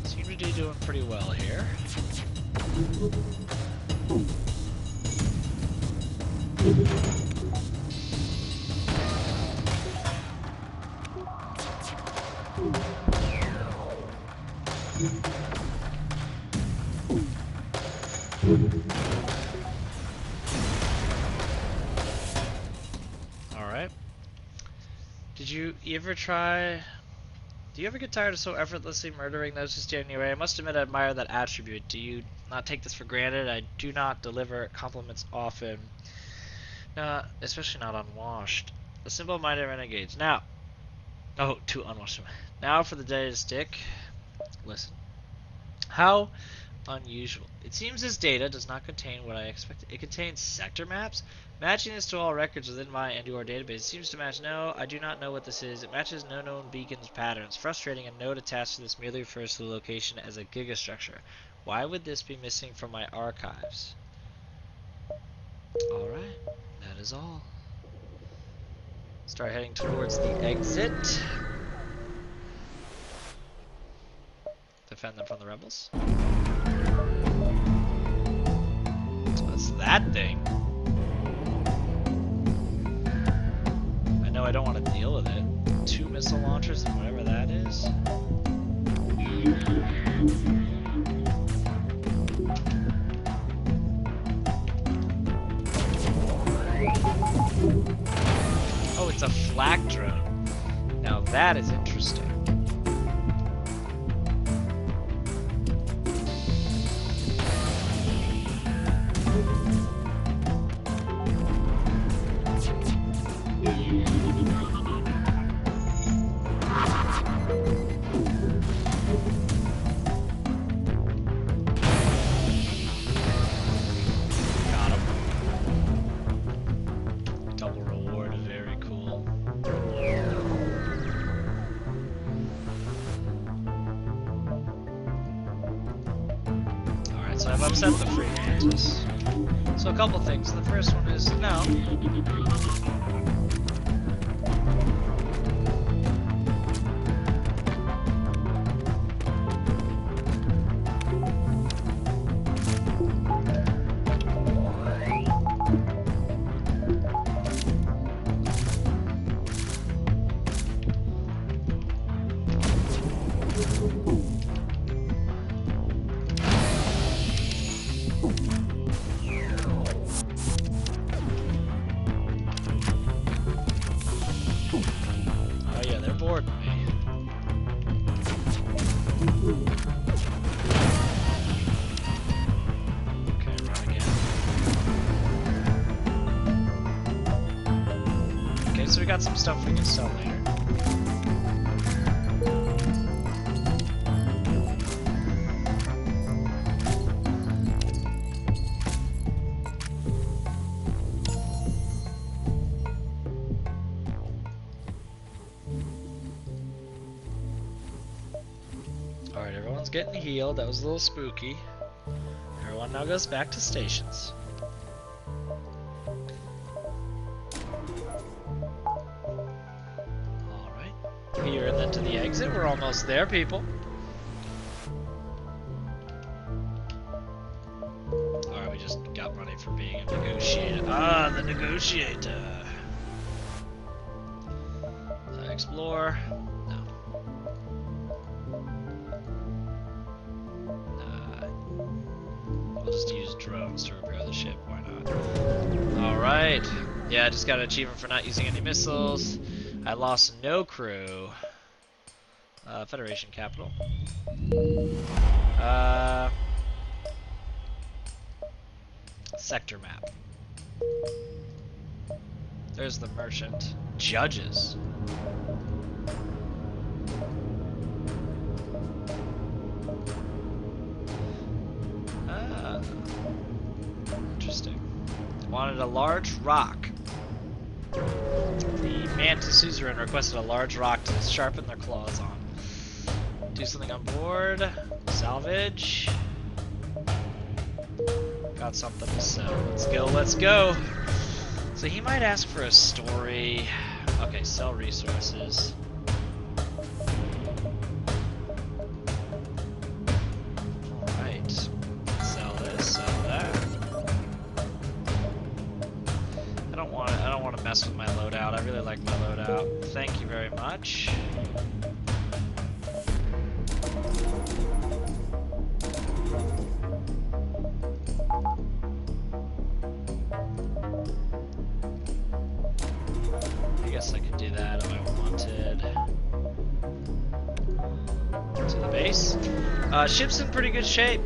Seem to be doing pretty well here. Alright. Did you ever try... Do you ever get tired of so effortlessly murdering those who stand in your way? I must admit I admire that attribute. Do you not take this for granted? I do not deliver compliments often. Especially not unwashed. The simple-minded renegades. Now... Oh, too unwashed. Now for the day to stick. Listen. How unusual. It seems this data does not contain what I expected. It contains sector maps. Matching this to all records within my and/or database. It seems to match. No, I do not know what this is. It matches no known beacons patterns. Frustrating. A node attached to this merely refers to the location as a gigastructure. Why would this be missing from my archives? Alright, that is all. Start heading towards the exit. Defend them from the rebels. What's that thing? I know I don't want to deal with it. 2 missile launchers and whatever that is. it's a flak drone. Now that is interesting. So I've upset the free mantis. So a couple things. The first one is no. So we got some stuff we can sell later. Alright, everyone's getting healed. That was a little spooky. Everyone now goes back to stations. Here and then to the exit. We're almost there, people. Alright, we just got money for being a negotiator. Ah, the negotiator. Explore. No. We'll just use drones to repair the ship. Why not? Alright. Yeah, I just got an achievement for not using any missiles. I lost no crew. Federation capital. Sector map. There's the merchant. Judges. Interesting. Wanted a large rock. The mantis suzerain requested a large rock to sharpen their claws on. Do something on board. Salvage. Got something to sell. Let's go, let's go! So he might ask for a story. Okay, sell resources. Alright. Sell this, sell that. I don't want to mess with my loadout. I really like my loadout. Thank you very much. I guess I could do that if I wanted. To the base. Ship's in pretty good shape.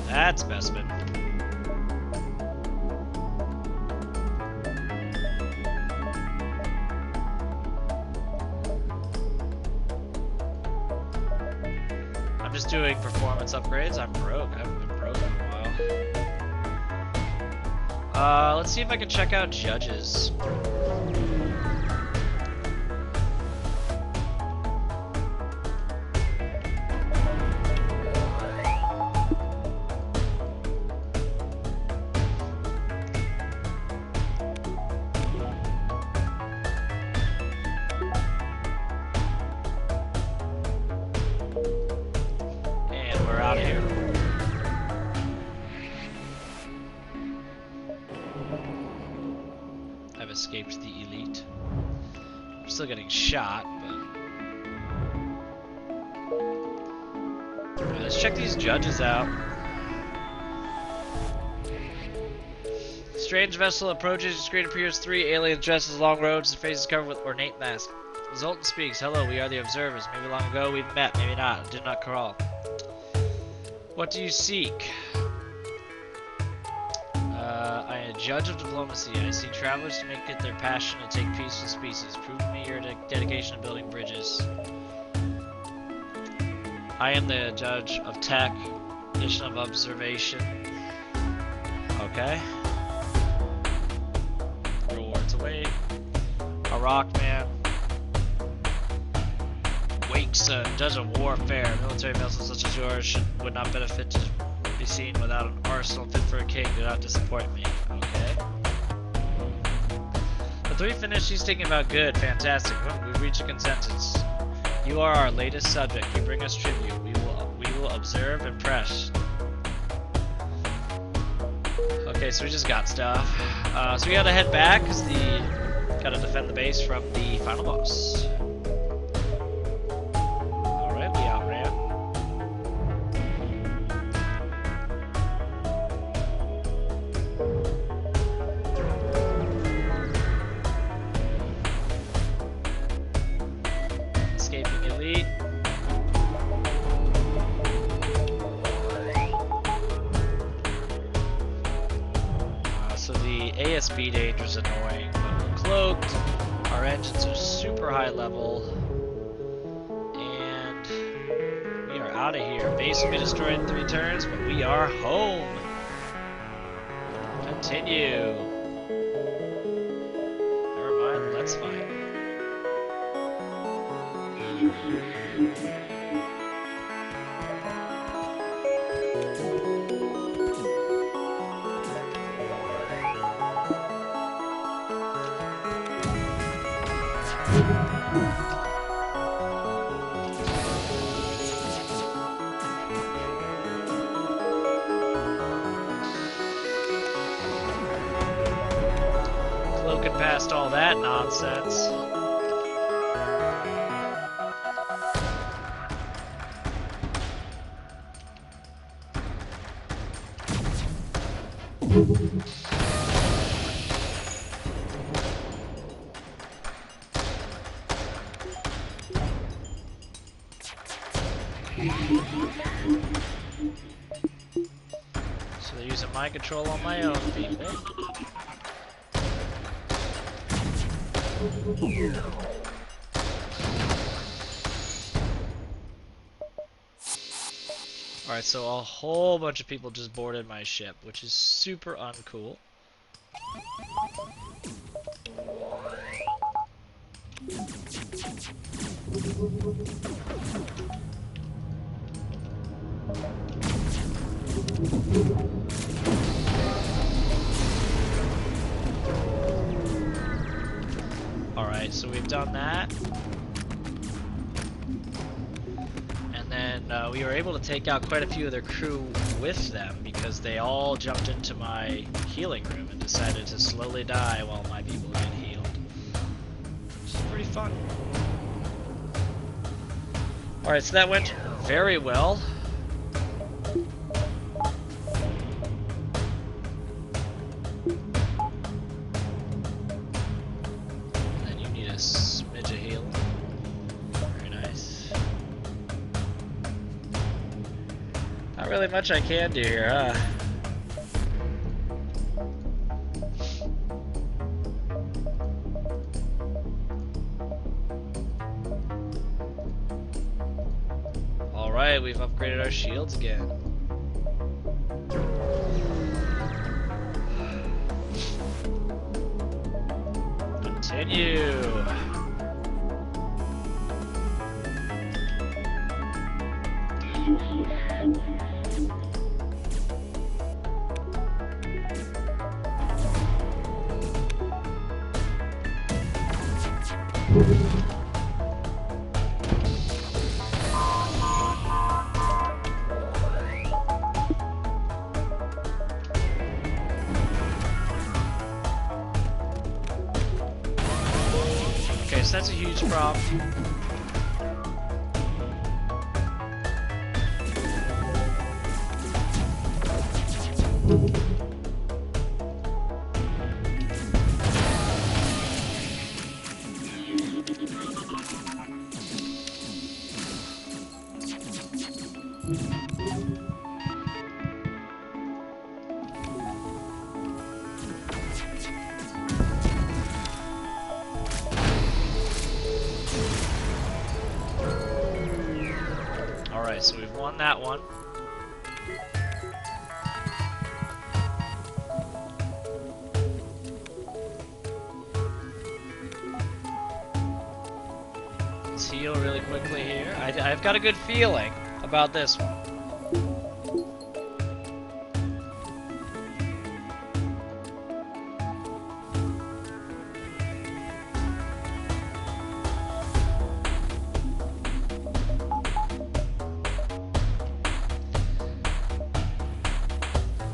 That's Bespin. I'm just doing performance upgrades. I'm broke. I haven't been broke in a while. Let's see if I can check out judges. Escaped the elite. I'm still getting shot, but right, let's check these judges out. Let's Strange vessel approaches. Your screen appears 3 aliens dressed as long robes and faces covered with ornate masks. Zolton speaks. Hello, we are the observers. Maybe long ago we've met, maybe not. Did not crawl. What do you seek? I am a judge of diplomacy. I see travelers to make it their passion to take peace with species. Prove to me your dedication to building bridges. I am the judge of tech, mission of observation. Okay. Rewards await. A rock man. Wakeson, judge of warfare. Military vessels such as yours would not benefit to be seen without an arsenal fit for a king. Do not disappoint me. Okay. The 3 finished. He's thinking about good. Fantastic. We've reached a consensus. You are our latest subject. You bring us tribute. We will observe and press. Okay, so we just got stuff. So we gotta head back because gotta defend the base from the final boss. Alright, we outran. Escaping elite. So the ASB danger is annoying, but we're cloaked. Our engines are super high level. And we are out of here. Base will be destroyed in 3 turns, but we are home. Continue. Never mind, let's fight. Cloaking past all that nonsense. So they're using mind control on my own people. Alright, so a whole bunch of people just boarded my ship, which is super uncool. Alright, so we've done that. And then we were able to take out quite a few of their crew with them because they all jumped into my healing room and decided to slowly die while my people get healed. Which is pretty fun. Alright, so that went very well. Smidge of heal. Very nice. Not really much I can do here, huh? Alright, we've upgraded our shields again. Continue. Okay, so that's a huge problem. won that one. Let's heal really quickly here. I've got a good feeling about this one.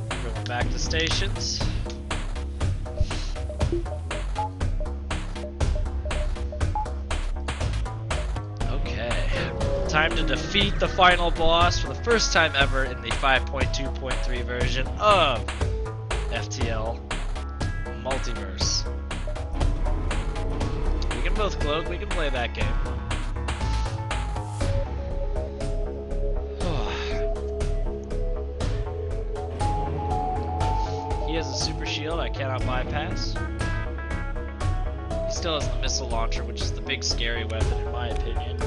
Going back to stations. Time to defeat the final boss for the first time ever in the 5.2.3 version of FTL Multiverse. We can both cloak, we can play that game. He has a super shield I cannot bypass. He still has the missile launcher, which is the big scary weapon in my opinion.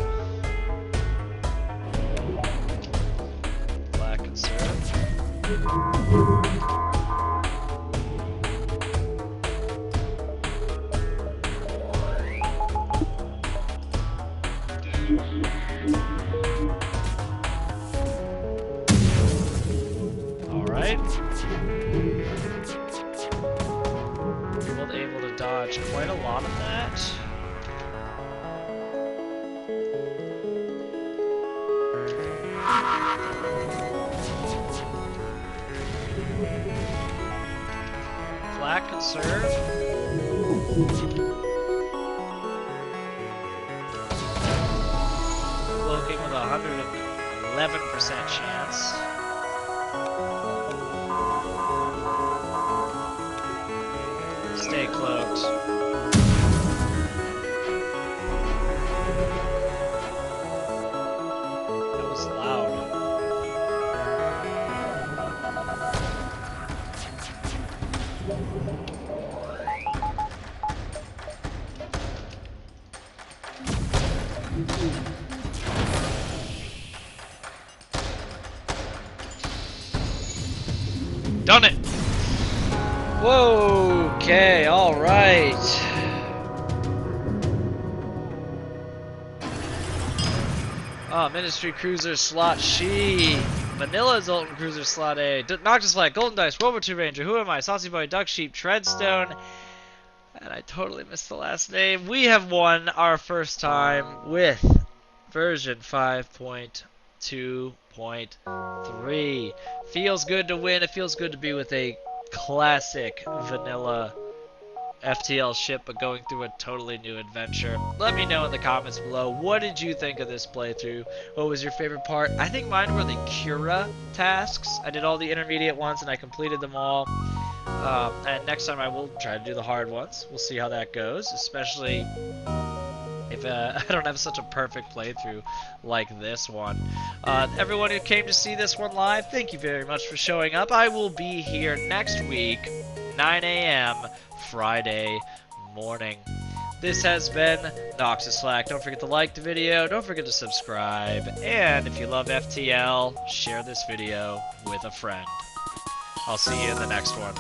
Alright. We're able to dodge quite a lot of that. Flak conserve. Cloaking with a 111% chance. Stay cloaked. That was loud. Done it! Whoa, okay, alright. Oh, Ministry Cruiser Slot She. Vanilla Zolton Cruiser Slot A. Noxis Flak, Golden Dice, World War II Ranger, Who Am I, Saucy Boy, Duck Sheep, Treadstone. And I totally missed the last name. We have won our first time with version 5.2.3. Feels good to win. It feels good to be with a classic vanilla FTL ship, but going through a totally new adventure. Let me know in the comments below, what did you think of this playthrough? What was your favorite part? I think mine were the Cura tasks. I did all the intermediate ones and I completed them all. And next time I will try to do the hard ones. We'll see how that goes, especially if I don't have such a perfect playthrough like this one. Everyone who came to see this one live, thank you very much for showing up. I will be here next week, 9 a.m. Friday morning. This has been Noxis Flak. Don't forget to like the video, don't forget to subscribe, and if you love FTL, share this video with a friend. I'll see you in the next one.